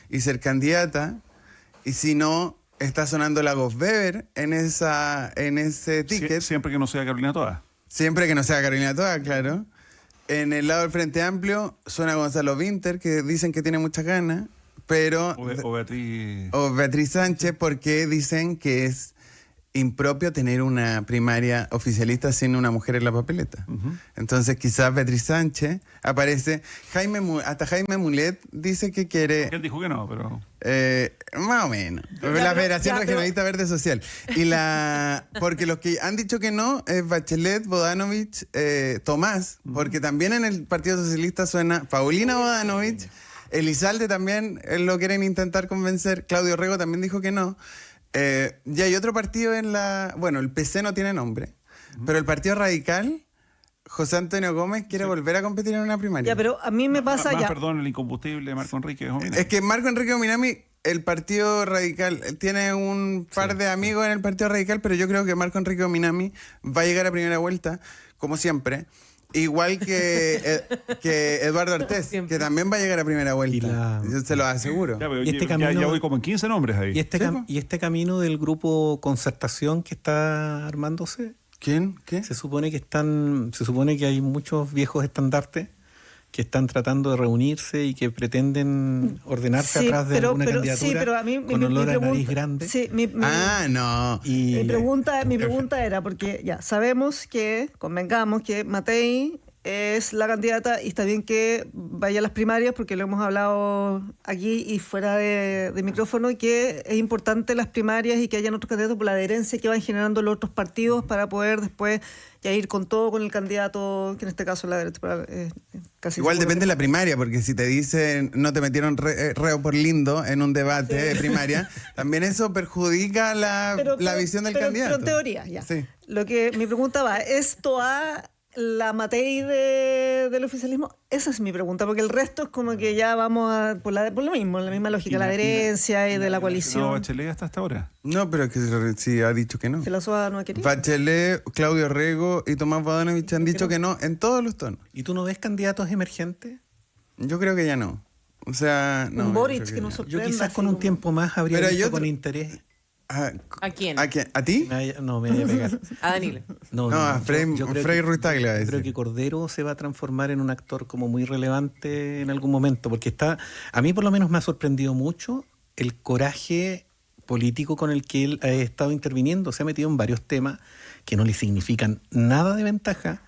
y ser candidata, y si no, está sonando la Goff Weber en ese ticket, Siempre que no sea Carolina Toa. siempre que no sea Carolina Toá, claro. En el lado del Frente Amplio suena Gonzalo Winter, que dicen que tiene muchas ganas, pero... O Beatriz. O Beatriz Sánchez, porque dicen que es impropio tener una primaria oficialista sin una mujer en la papeleta. Entonces quizás Beatriz Sánchez aparece. Hasta Jaime Mulet dice que quiere... Él dijo que no, pero. Más o menos. Ya, La pero- Federación ya, pero- Regionalista Verde Social. Porque los que han dicho que no es Bachelet, Bodanovich, Tomás, porque también en el Partido Socialista suena Paulina Bodanovich, Elizalde también lo quieren intentar convencer, Claudio Rego también dijo que no. Y hay otro partido bueno, el PC no tiene nombre, pero el Partido Radical, José Antonio Gómez quiere volver a competir en una primaria. Ya, pero a mí me pasa Más, ya. perdón, el incombustible Marco Enrique Jomina. Es que Marco Enrique Ominami, el Partido Radical, tiene un par de amigos en el Partido Radical, pero yo creo que Marco Enrique Ominami va a llegar a primera vuelta, como siempre. Igual que Eduardo Artés, Siempre. que también va a llegar a primera vuelta. Yo se lo aseguro. Ya, pero Y este ya camino- voy como en 15 nombres ahí. Y este camino del grupo Concertación que está armándose, ¿Quién? ¿Qué? se supone que hay muchos viejos estandartes que están tratando de reunirse y que pretenden ordenarse atrás de alguna candidatura sí, pero a mí con olor a nariz grande. Sí, No. Y mi pregunta era, porque ya sabemos que, convengamos que Matei es la candidata y está bien que vaya a las primarias porque lo hemos hablado aquí y fuera de micrófono, y que es importante las primarias y que hayan otros candidatos por la adherencia que van generando los otros partidos para poder después ya ir con todo con el candidato, que en este caso es la derecha. Casi Igual seguro depende que- de la primaria, porque si te dicen no te metieron reo por lindo en un debate de primaria, también eso perjudica la visión del candidato. Pero en teoría, ya. Sí. Mi pregunta va, ¿esto la Matei del oficialismo? Esa es mi pregunta, porque el resto es como que ya vamos por lo mismo, la misma lógica, la adherencia y de la coalición. ¿No Bachelet hasta ahora? No, pero es que sí ha dicho que no. ¿Que la SOA no ha querido? Bachelet, Claudio Rego y Tomás Bodanovich han dicho que no en todos los tonos. ¿Y tú no ves candidatos emergentes? Yo creo que ya no. O sea, no. Un yo Boric creo que nos ya. sorprenda. Yo quizás así con un como- tiempo más habría Pero visto yo con otro- interés. Ah, ¿A quién? ¿A quién? ¿A ti? No, me voy a pegar. A Danilo. No, a Frei creo Ruiz Tagle, a yo creo decir. que Cordero se va a transformar en un actor como muy relevante en algún momento, porque a mí por lo menos me ha sorprendido mucho el coraje político con el que él ha estado interviniendo. Se ha metido en varios temas que no le significan nada de ventaja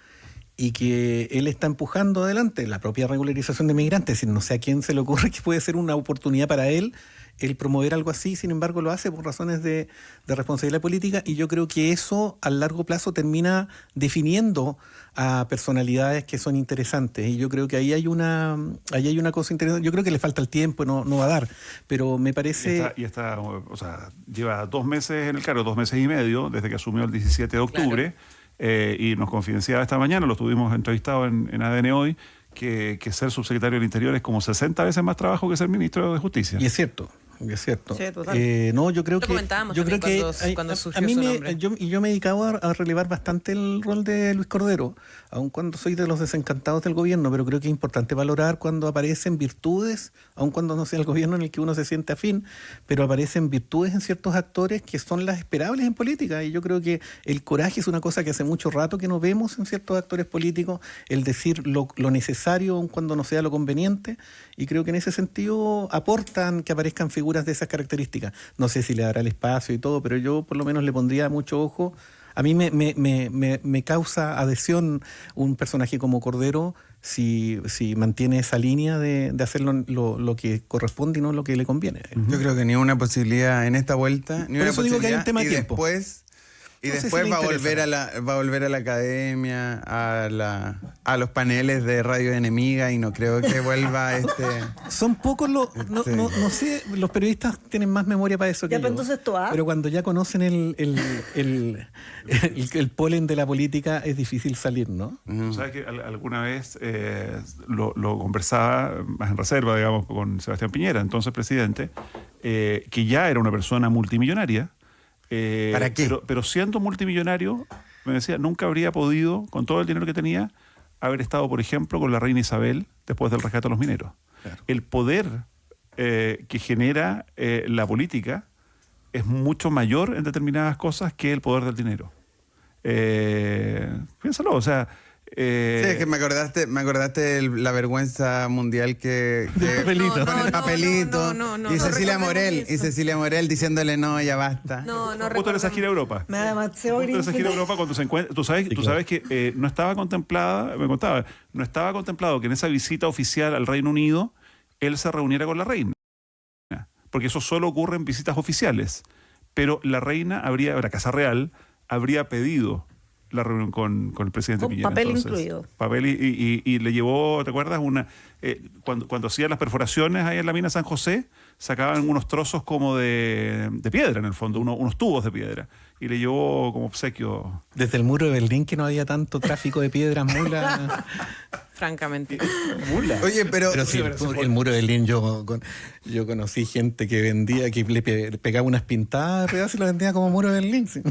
y que él está empujando adelante. La propia regularización de migrantes, es decir, no sé a quién se le ocurre que puede ser una oportunidad para él el promover algo así, sin embargo lo hace por razones de responsabilidad política, y yo creo que eso a largo plazo termina definiendo a personalidades que son interesantes, y yo creo que ahí hay una cosa interesante. Yo creo que le falta el tiempo, no va a dar, pero me parece... O sea, lleva 2 meses en el cargo, 2 meses y medio, desde que asumió el 17 de octubre, y nos confidenciaba esta mañana, lo tuvimos entrevistado en ADN Hoy, que ser subsecretario del Interior es como 60 veces más trabajo que ser ministro de Justicia. Y es cierto. Es cierto. Sí, total. No, yo creo Lo que comentábamos yo creo también que cuando surgió a mí su nombre. yo me he dedicado a relevar bastante el rol de Luis Cordero, aun cuando soy de los desencantados del gobierno, pero creo que es importante valorar cuando aparecen virtudes, aun cuando no sea el gobierno en el que uno se siente afín, pero aparecen virtudes en ciertos actores que son las esperables en política, y yo creo que el coraje es una cosa que hace mucho rato que no vemos en ciertos actores políticos, el decir lo necesario aun cuando no sea lo conveniente, y creo que en ese sentido aportan que aparezcan figuras de esas características. No sé si le dará el espacio y todo, pero yo por lo menos le pondría mucho ojo. A mí me causa adhesión un personaje como Cordero si mantiene esa línea de hacer lo que corresponde y no lo que le conviene. Yo creo que ni una posibilidad en esta vuelta, ni Por una eso digo que hay un posibilidad, tema de y tiempo. después No sé si va le a volver interesa. va a volver a la academia, a los paneles de radio enemiga, y no creo que vuelva Son pocos no sé, los periodistas tienen más memoria para eso que Ya, yo. pero entonces tú, ¿ah? Pero cuando ya conocen el polen de la política es difícil salir, ¿no? Tú sabes que alguna vez lo conversaba más en reserva, digamos, con Sebastián Piñera, entonces presidente, que ya era una persona multimillonaria. ¿Para qué? Pero siendo multimillonario, me decía, nunca habría podido, con todo el dinero que tenía, haber estado, por ejemplo, con la reina Isabel después del rescate de los mineros. Claro. El poder que genera la política es mucho mayor en determinadas cosas que el poder del dinero. Piénsalo, o sea... Sí, es que me acordaste de la vergüenza mundial que papelito. con el papelito, y Cecilia recordemos Morel, eso. y Cecilia Morel diciéndole no, ya basta. No Justo en recordemos. esa gira a Europa. Me da demasiado Justo en esa gira a gris. Europa, cuando se encuentra, tú sabes que no estaba contemplada, me contaba, no estaba contemplado que en esa visita oficial al Reino Unido él se reuniera con la reina, porque eso solo ocurre en visitas oficiales. Pero la reina la Casa Real, habría pedido la reunión con el presidente Con Piñera. papel incluido. Papel y le llevó, ¿te acuerdas? Cuando hacían las perforaciones ahí en la mina San José, sacaban unos trozos como de piedra en el fondo, unos tubos de piedra. Y le llevó como obsequio. Desde el muro de Berlín que no había tanto tráfico de piedras mulas. Francamente. Oye, pero Pero sí, el muro de Berlín yo conocí gente que vendía, que le pegaba unas pintadas de pedazos y lo vendía como muro de Berlín. Sí.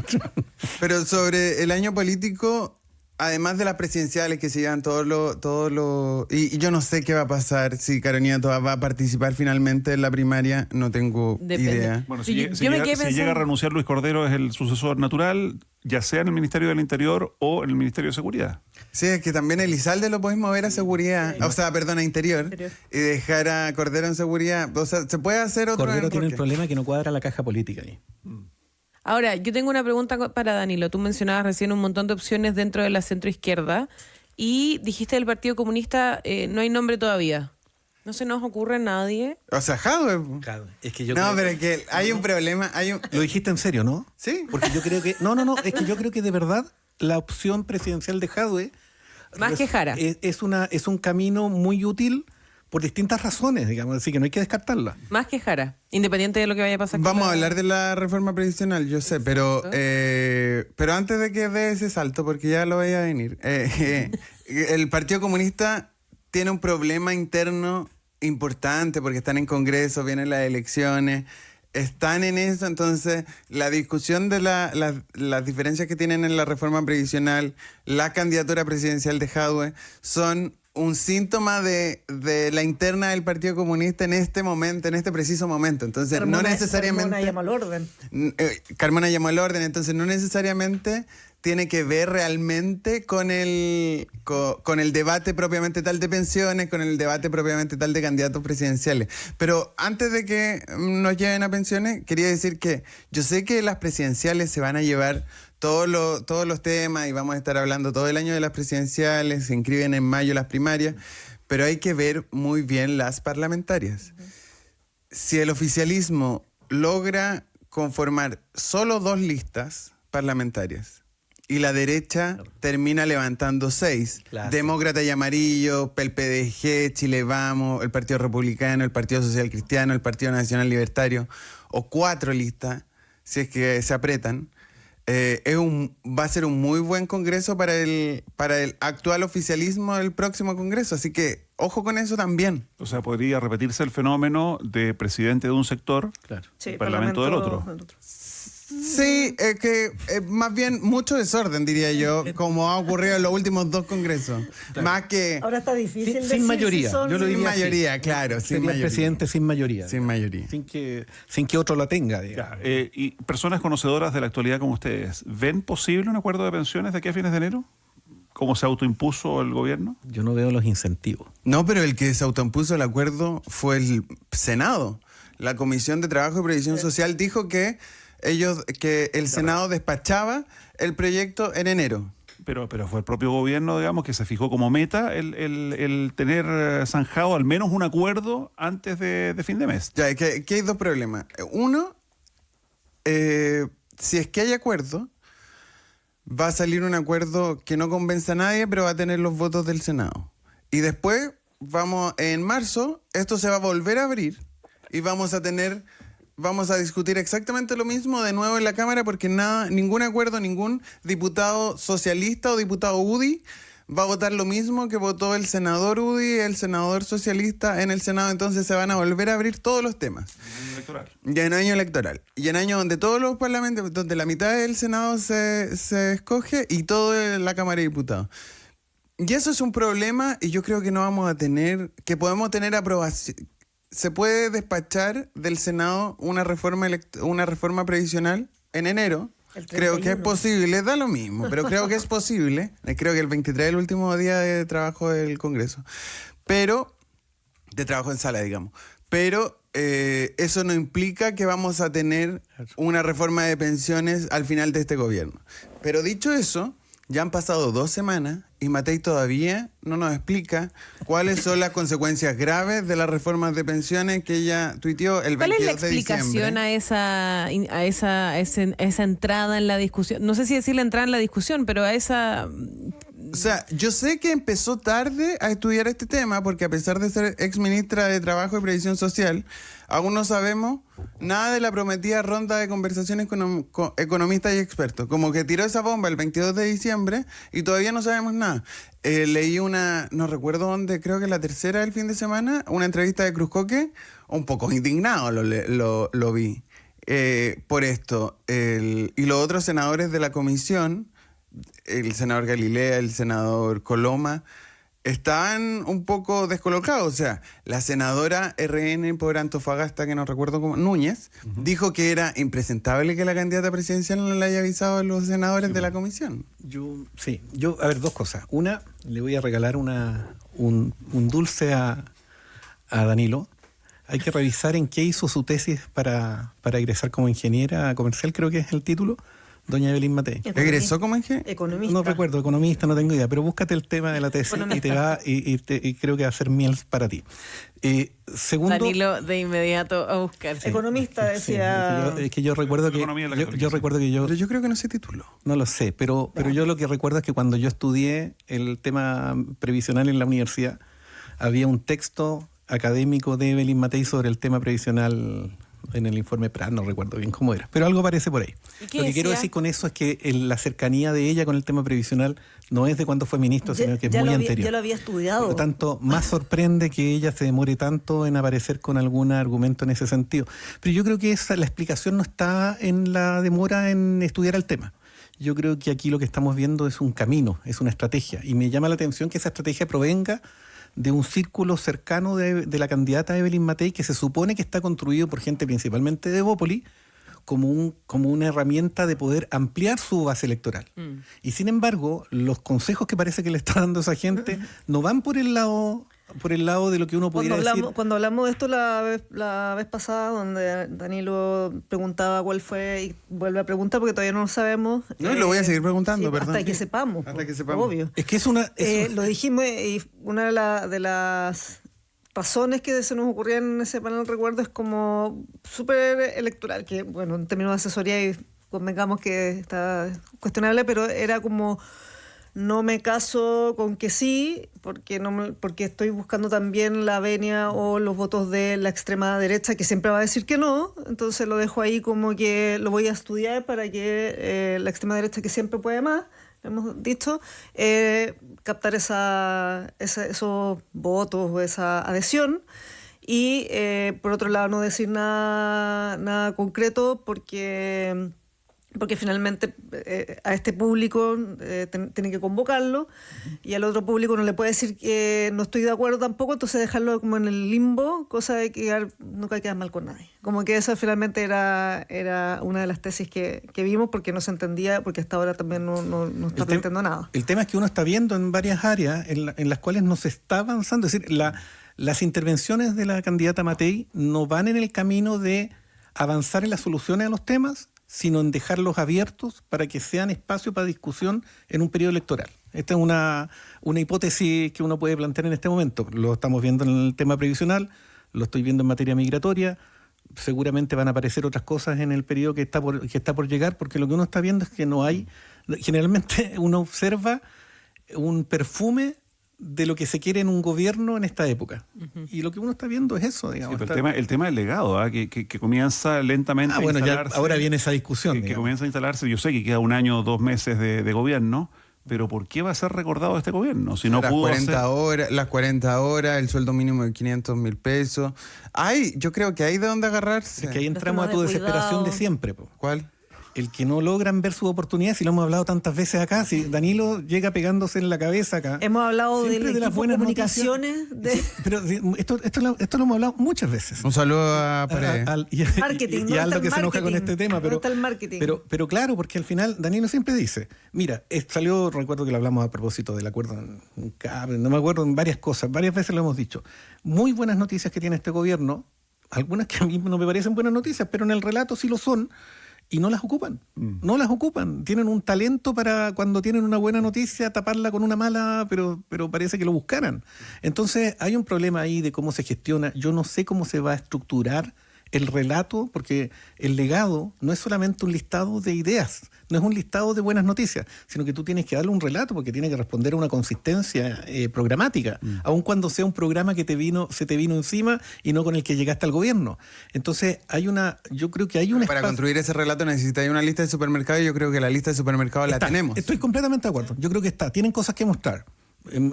Pero sobre el año político, además de las presidenciales que se llevan todos los y yo no sé qué va a pasar si Carolina Toa va a participar finalmente en la primaria, no tengo Depende. idea. Bueno, Sí, si yo me quedé llega a pensando- renunciar Luis Cordero, es el sucesor natural, ya sea en el Ministerio del Interior o en el Ministerio de Seguridad. Sí, es que también Elizalde lo podéis mover a seguridad, o sea, perdón, a interior, y dejar a Cordero en seguridad. O sea, se puede hacer otro Cordero tiene el enroque. problema que no cuadra la caja política ahí. Ahora, yo tengo una pregunta para Danilo. Tú mencionabas recién un montón de opciones dentro de la centroizquierda y dijiste del Partido Comunista no hay nombre todavía. ¿No se nos ocurre a nadie? O sea, Jadwe. Claro, es que yo No, creo- pero es que hay un problema, Lo dijiste en serio, ¿no? Sí. Porque yo creo que... No, es que yo creo que de verdad la opción presidencial de Jadwe... Más que Jara. Es un camino muy útil por distintas razones, digamos, así que no hay que descartarla. Más que Jara, independiente de lo que vaya a pasar. Vamos a hablar de la reforma previsional, yo sé, pero antes de que dé ese salto, porque ya lo voy a venir, el Partido Comunista tiene un problema interno importante porque están en Congreso, vienen las elecciones, están en eso, entonces la discusión de las diferencias que tienen en la reforma previsional, la candidatura presidencial de Jadwe, son un síntoma de la interna del Partido Comunista en este momento, en este preciso momento. Entonces, no necesariamente... Carmona llamó al orden. Carmona llamó al orden, entonces no necesariamente tiene que ver realmente con el debate propiamente tal de pensiones, con el debate propiamente tal de candidatos presidenciales. Pero antes de que nos lleven a pensiones, quería decir que yo sé que las presidenciales se van a llevar todos los temas y vamos a estar hablando todo el año de las presidenciales, se inscriben en mayo las primarias, pero hay que ver muy bien las parlamentarias. Si el oficialismo logra conformar solo 2 listas parlamentarias y la derecha termina levantando 6, Demócrata y Amarillo, el PDG, Chile Vamos, el Partido Republicano, el Partido Social Cristiano, el Partido Nacional Libertario, o 4 listas, si es que se apretan, va a ser un muy buen congreso para el actual oficialismo del próximo congreso. Así que ojo con eso también. O sea, podría repetirse el fenómeno de presidente de un sector, Sí, parlamento del otro. Sí, que más bien mucho desorden, diría yo, como ha ocurrido en los últimos 2 congresos. Claro. Más que... Ahora está difícil sin decir mayoría. si son... Yo lo diría sin mayoría, claro. Sin Sería mayoría. presidente sin mayoría. Sin mayoría. Sin que otro la tenga, digamos. Ya, y personas conocedoras de la actualidad como ustedes, ¿ven posible un acuerdo de pensiones de aquí a fines de enero? ¿Cómo se autoimpuso el gobierno? Yo no veo los incentivos. No, pero el que se autoimpuso el acuerdo fue el Senado. La Comisión de Trabajo y Previsión Social dijo que el Senado despachaba el proyecto en enero. Pero fue el propio gobierno, digamos, que se fijó como meta el tener zanjado al menos un acuerdo antes de fin de mes. Ya, que hay 2 problemas. Uno, si es que hay acuerdo, va a salir un acuerdo que no convence a nadie, pero va a tener los votos del Senado. Y después, en marzo, esto se va a volver a abrir y vamos a discutir exactamente lo mismo de nuevo en la Cámara porque ningún acuerdo, ningún diputado socialista o diputado UDI va a votar lo mismo que votó el senador UDI, el senador socialista en el Senado. Entonces se van a volver a abrir todos los temas. Año electoral. Ya en año electoral. Y en año donde todos los parlamentos, donde la mitad del Senado se escoge y todo la Cámara de Diputados. Y eso es un problema y yo creo que no vamos a tener, que podemos tener aprobación. ¿Se puede despachar del Senado una reforma previsional en enero? Creo que es posible, da lo mismo, pero creo que es posible. Creo que el 23 es el último día de trabajo del Congreso. Pero, de trabajo en sala, digamos. Pero eso no implica que vamos a tener una reforma de pensiones al final de este gobierno. Pero dicho eso, ya han pasado 2 semanas y Matei todavía no nos explica cuáles son las consecuencias graves de las reformas de pensiones que ella tuiteó el 22 de diciembre. ¿Cuál es la explicación a esa entrada en la discusión? No sé si decir la entrada en la discusión, pero a esa... O sea, yo sé que empezó tarde a estudiar este tema porque a pesar de ser exministra de Trabajo y Previsión Social, aún no sabemos nada de la prometida ronda de conversaciones con economistas y expertos. Como que tiró esa bomba el 22 de diciembre y todavía no sabemos nada. Leí no recuerdo dónde, creo que la tercera del fin de semana, una entrevista de Cruzcoque, un poco indignado lo vi por esto. Y los otros senadores de la comisión, el senador Galilea, el senador Coloma, estaban un poco descolocados. O sea, la senadora RN por Antofagasta, que no recuerdo cómo, Núñez, dijo que era impresentable que la candidata presidencial no le haya avisado a los senadores de la comisión. A ver, 2 cosas. Una, le voy a regalar un dulce a Danilo. Hay que revisar en qué hizo su tesis para egresar como ingeniera comercial, creo que es el título. Doña Evelyn Matei. ¿Egresó como ingeniero? Economista. No recuerdo, economista, no tengo idea, pero búscate el tema de la tesis y creo que va a ser miel para ti. Segundo, Danilo de inmediato a buscarse. Economista, decía... es que yo recuerdo que yo recuerdo que Pero yo creo que no se tituló. no lo sé, pero yo lo que recuerdo es que cuando yo estudié el tema previsional en la universidad, había un texto académico de Evelyn Matei sobre el tema previsional en el informe Prat, no recuerdo bien cómo era, pero algo aparece por ahí. Lo que quiero decir con eso es que la cercanía de ella con el tema previsional no es de cuando fue ministro, sino que es muy anterior. Ya lo había estudiado. Por lo tanto, más sorprende que ella se demore tanto en aparecer con algún argumento en ese sentido. Pero yo creo que la explicación no está en la demora en estudiar el tema. Yo creo que aquí lo que estamos viendo es un camino, es una estrategia. Y me llama la atención que esa estrategia provenga de un círculo cercano de la candidata Evelyn Matei, que se supone que está construido por gente principalmente de Evópoli, como una herramienta de poder ampliar su base electoral. Y sin embargo, los consejos que parece que le está dando esa gente no van por el lado de lo que uno pudiera decir. Cuando hablamos de esto la vez pasada, donde Danilo preguntaba cuál fue, y vuelve a preguntar porque todavía no lo sabemos. No, y lo voy a seguir preguntando, sí, perdón. Hasta que sepamos. Obvio. Es que lo dijimos, y una de las razones que se nos ocurrían en ese panel, recuerdo, es como súper electoral, que bueno, en términos de asesoría, y convengamos que está cuestionable, pero era como: no me caso con que sí, porque estoy buscando también la venia o los votos de la extrema derecha, que siempre va a decir que no. Entonces lo dejo ahí como que lo voy a estudiar para que la extrema derecha, que siempre puede más, hemos dicho, captar esos votos o esa adhesión. Y por otro lado, no decir nada concreto, porque finalmente a este público tiene que convocarlo, y al otro público no le puede decir que no estoy de acuerdo tampoco, entonces dejarlo como en el limbo, cosa de nunca quedar mal con nadie. Como que esa finalmente era una de las tesis que vimos, porque no se entendía, porque hasta ahora también no está planteando nada. El tema es que uno está viendo en varias áreas en las cuales no se está avanzando, es decir, las intervenciones de la candidata Matei no van en el camino de avanzar en las soluciones a los temas, sino en dejarlos abiertos para que sean espacio para discusión en un periodo electoral. Esta es una hipótesis que uno puede plantear en este momento. Lo estamos viendo en el tema previsional, lo estoy viendo en materia migratoria, seguramente van a aparecer otras cosas en el periodo que está por llegar, porque lo que uno está viendo es que no hay, generalmente uno observa un perfume de lo que se quiere en un gobierno en esta época. Y lo que uno está viendo es eso, digamos. Sí, pero el tema del legado, que comienza lentamente a instalarse. Ahora viene esa discusión. Que comienza a instalarse. Yo sé que queda 1 año o 2 meses de gobierno, pero ¿por qué va a ser recordado este gobierno? Si no pudo las 40 horas, el sueldo mínimo de 500.000 pesos. Yo creo que hay de dónde agarrarse. Es que ahí entramos a tu desesperación de siempre. ¿Cuál? El que no logran ver su oportunidad, si lo hemos hablado tantas veces acá, si Danilo llega pegándose en la cabeza acá. Hemos hablado de las buenas comunicaciones. Sí, pero esto lo hemos hablado muchas veces. Un saludo a Paredes. Marketing, y Aldo que se enoja con este tema. Pero, está el marketing. Pero claro, porque al final Danilo siempre dice, mira, recuerdo que lo hablamos a propósito del acuerdo en CAP, no me acuerdo, en varias cosas, varias veces lo hemos dicho. Muy buenas noticias que tiene este gobierno, algunas que a mí no me parecen buenas noticias, pero en el relato sí lo son. Y no las ocupan, no las ocupan. Tienen un talento para, cuando tienen una buena noticia, taparla con una mala, pero parece que lo buscaran. Entonces hay un problema ahí de cómo se gestiona. Yo no sé cómo se va a estructurar el relato, porque el legado no es solamente un listado de ideas, no es un listado de buenas noticias, sino que tú tienes que darle un relato, porque tiene que responder a una consistencia programática, aun cuando sea un programa que se te vino encima y no con el que llegaste al gobierno. Entonces yo creo que hay un Para construir ese relato necesitas una lista de supermercados, y yo creo que la lista de supermercados la tenemos. Estoy completamente de acuerdo. Yo creo que tienen cosas que mostrar.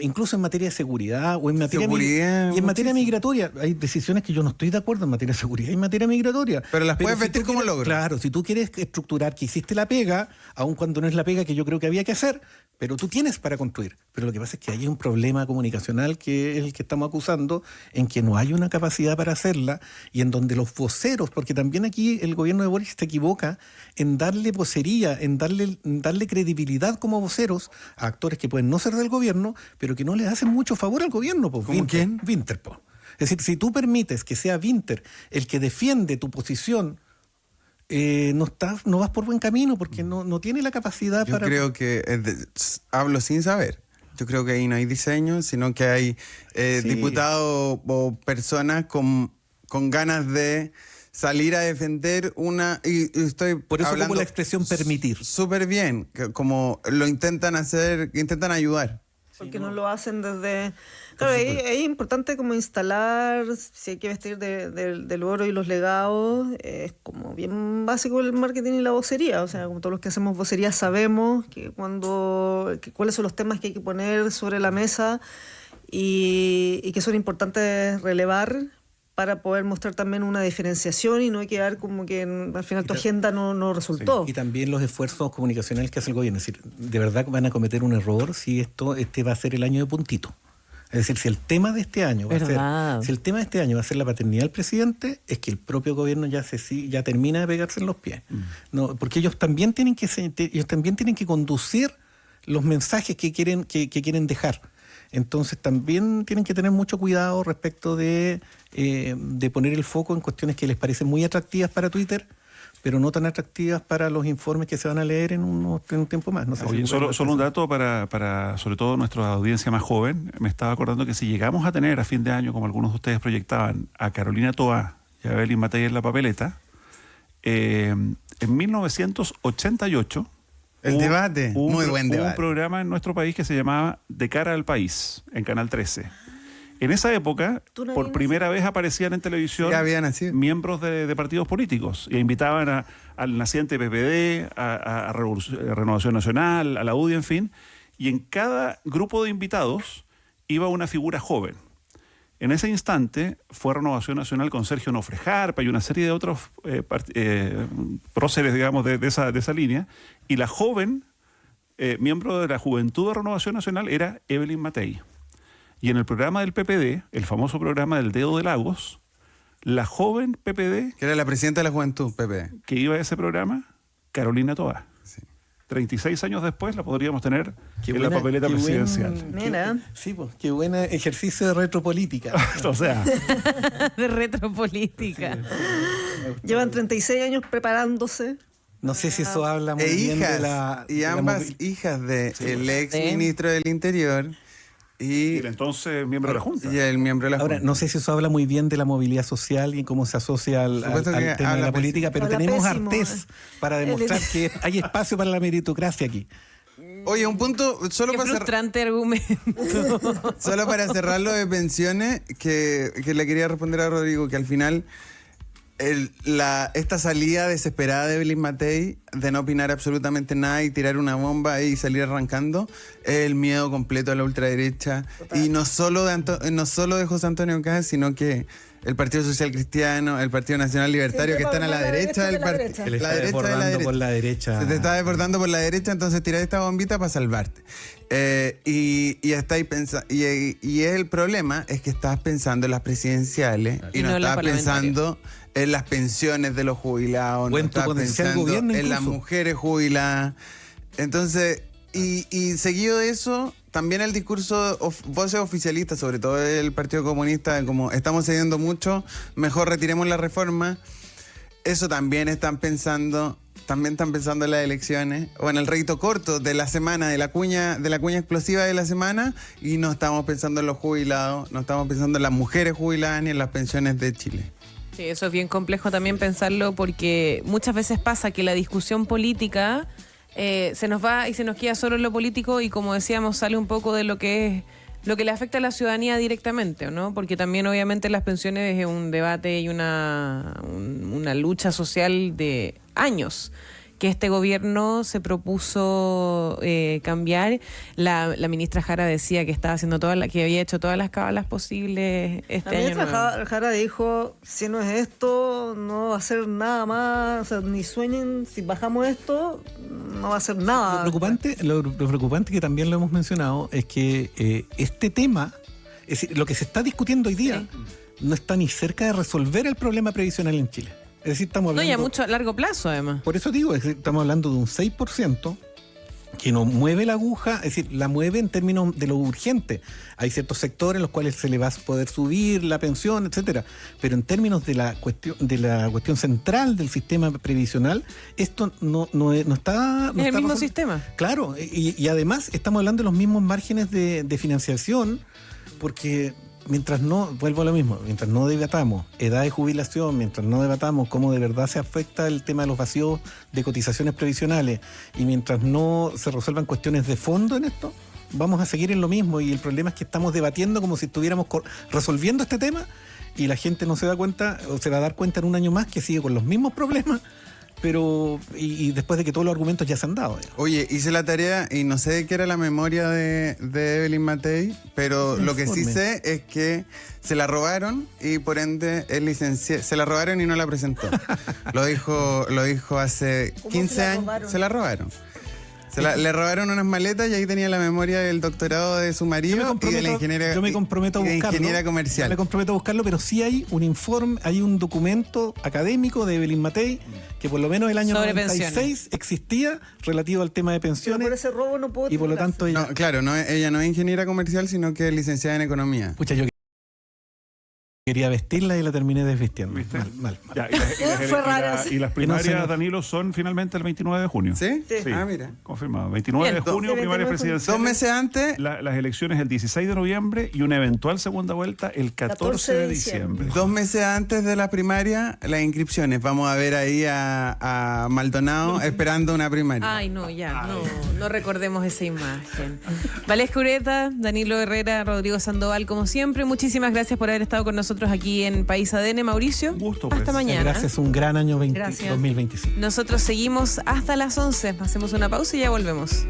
Incluso en materia de seguridad o en materia migratoria. Hay decisiones que yo no estoy de acuerdo en materia de seguridad y en materia migratoria. Pero las puedes vestir como logro. Claro, si tú quieres estructurar que hiciste la pega, aun cuando no es la pega que yo creo que había que hacer, pero tú tienes para construir. Pero lo que pasa es que hay un problema comunicacional, que es el que estamos acusando, en que no hay una capacidad para hacerla, y en donde los voceros, porque también aquí el gobierno de Boric se equivoca en darle vocería, en darle credibilidad como voceros a actores que pueden no ser del gobierno, pero que no le hacen mucho favor al gobierno. ¿Cómo quién? Winter. Es decir, si tú permites que sea Winter el que defiende tu posición, no vas por buen camino, porque no tiene la capacidad para... Yo creo que hablo sin saber. Yo creo que ahí no hay diseño, sino que hay diputados o personas con ganas de salir a defender y estoy por eso hablando como la expresión permitir. Súper bien, como lo intentan hacer, intentan ayudar. porque no lo hacen desde... Claro, ahí es importante como instalar, si hay que vestir del oro y los legados, es como bien básico el marketing y la vocería, o sea, como todos los que hacemos vocería sabemos cuáles son los temas que hay que poner sobre la mesa y que son importantes relevar para poder mostrar también una diferenciación y no quedar como que al final tu agenda no resultó. Sí. Y también los esfuerzos comunicacionales que hace el gobierno. Es decir, de verdad van a cometer un error si este va a ser el año de puntito. Es decir, si el tema de este año va a ser la paternidad del presidente, es que el propio gobierno ya termina de pegarse en los pies. No, porque ellos también tienen que conducir los mensajes que quieren dejar. Entonces también tienen que tener mucho cuidado respecto de poner el foco en cuestiones que les parecen muy atractivas para Twitter, pero no tan atractivas para los informes que se van a leer en un tiempo más. No sé. Oye, solo un dato para sobre todo nuestra audiencia más joven. Me estaba acordando que si llegamos a tener a fin de año, como algunos de ustedes proyectaban, a Carolina Toá y a Evelyn Matei en la papeleta, en 1988... El debate, muy buen debate. Hubo un programa en nuestro país que se llamaba De cara al país, en Canal 13. En esa época, por primera vez aparecían en televisión miembros de partidos políticos e invitaban al naciente PPD, a Renovación Nacional, a la UDI, en fin, y en cada grupo de invitados iba una figura joven. En ese instante fue Renovación Nacional con Sergio Nofre Jarpa y una serie de otros próceres, digamos, de esa línea, y la joven miembro de la Juventud de Renovación Nacional era Evelyn Matei. Y en el programa del PPD, el famoso programa del Dedo de Lagos, la joven PPD... Que era la presidenta de la Juventud, PPD. Que iba a ese programa, Carolina Toá. Sí. 36 años después la podríamos tener la papeleta presidencial. Sí, pues, qué buen ejercicio de retropolítica. O sea... de retropolítica. Sí. Llevan 36 años preparándose. No sé si eso habla muy bien de la... Y ambas hijas del ex ministro del Interior... Y el entonces miembro de la Junta. Y el miembro de la Junta. Ahora, no sé si eso habla muy bien de la movilidad social y cómo se asocia al tema de la política, pero tenemos Artés para demostrar que hay espacio para la meritocracia aquí. Oye, un punto... Qué frustrante argumento. Solo para cerrar lo de pensiones, que le quería responder a Rodrigo, que al final... esta salida desesperada de Evelyn Matei de no opinar absolutamente nada y tirar una bomba y salir arrancando es el miedo completo a la ultraderecha. Total. Y no solo de José Antonio Caz, sino que el Partido Social Cristiano, el Partido Nacional Libertario, que están a la derecha del partido. Se le está desbordando por la derecha. Se te está desbordando por la derecha, entonces tirar esta bombita para salvarte. Y estáis pensando, y el problema es que estás pensando en las presidenciales y no estás pensando en las pensiones de los jubilados, no estás pensando en las mujeres jubiladas. Entonces, y seguido de eso, también el discurso voces oficialistas, sobre todo el Partido Comunista, como estamos cediendo mucho, mejor retiremos la reforma. Eso también están pensando en las elecciones o en el rédito corto de la semana, de la cuña explosiva de la semana, y no estamos pensando en los jubilados, no estamos pensando en las mujeres jubiladas ni en las pensiones de Chile. Sí, eso es bien complejo también pensarlo, porque muchas veces pasa que la discusión política se nos va y se nos queda solo en lo político, y como decíamos, sale un poco de lo que le afecta a la ciudadanía directamente, ¿no? Porque también obviamente las pensiones es un debate y una lucha social de años que este gobierno se propuso cambiar. La ministra Jara decía que estaba haciendo que había hecho todas las cábalas posibles este año. La ministra Jara dijo, si no es esto, no va a hacer nada más, o sea, ni sueñen, si bajamos esto, no va a hacer nada. Lo preocupante que también lo hemos mencionado es que este tema, es decir, lo que se está discutiendo hoy día, no está ni cerca de resolver el problema previsional en Chile. Es decir, estamos hablando... No, y a mucho largo plazo, además. Por eso digo, estamos hablando de un 6% que no mueve la aguja, es decir, la mueve en términos de lo urgente. Hay ciertos sectores en los cuales se le va a poder subir la pensión, etcétera. Pero en términos de la cuestión central del sistema previsional, esto no está... Es el mismo sistema. Claro, y además estamos hablando de los mismos márgenes de financiación, porque... Mientras no, vuelvo a lo mismo, mientras no debatamos edad de jubilación, mientras no debatamos cómo de verdad se afecta el tema de los vacíos de cotizaciones previsionales, y mientras no se resuelvan cuestiones de fondo en esto, vamos a seguir en lo mismo y el problema es que estamos debatiendo como si estuviéramos resolviendo este tema y la gente no se da cuenta o se va a dar cuenta en un año más que sigue con los mismos problemas, pero y después de que todos los argumentos ya se han dado. Oye, hice la tarea y no sé de qué era la memoria de Evelyn Matei, pero lo que sí sé es que se la robaron y por ende el licenciado se la robaron y no la presentó. Lo dijo hace 15 años. Se la robaron. Le robaron unas maletas y ahí tenía la memoria del doctorado de su marido y de la ingeniera. Yo me comprometo a buscarlo. Ingeniera comercial. Me comprometo a buscarlo, pero sí hay un informe, hay un documento académico de Evelyn Matei que por lo menos el año sobre 96 pensiones existía relativo al tema de pensiones. Pero por ese robo no puedo y por lo tanto ella... No, claro, ella no es ingeniera comercial, sino que es licenciada en economía. Pucha, yo quería vestirla y la terminé desvistiendo. ¿Viste? Mal. Ya, Fue raro, sí. y las primarias, Danilo, son finalmente el 29 de junio. ¿Sí? Sí. Ah, mira. Confirmado. 29 Bien. de junio, Sí, primarias 29 de junio. presidenciales. 2 meses antes. Las elecciones el 16 de noviembre y una eventual segunda vuelta el 14 de diciembre. 2 meses antes de la primaria, las inscripciones. Vamos a ver ahí a Maldonado esperando una primaria. Ay, no, ya, no recordemos esa imagen. Valesca Ureta, Danilo Herrera, Rodrigo Sandoval, como siempre, muchísimas gracias por haber estado con nosotros aquí en País ADN, Mauricio. Un gusto, pues. Hasta mañana. Gracias, un gran año Gracias. 2025. Nosotros seguimos hasta las 11. Hacemos una pausa y ya volvemos.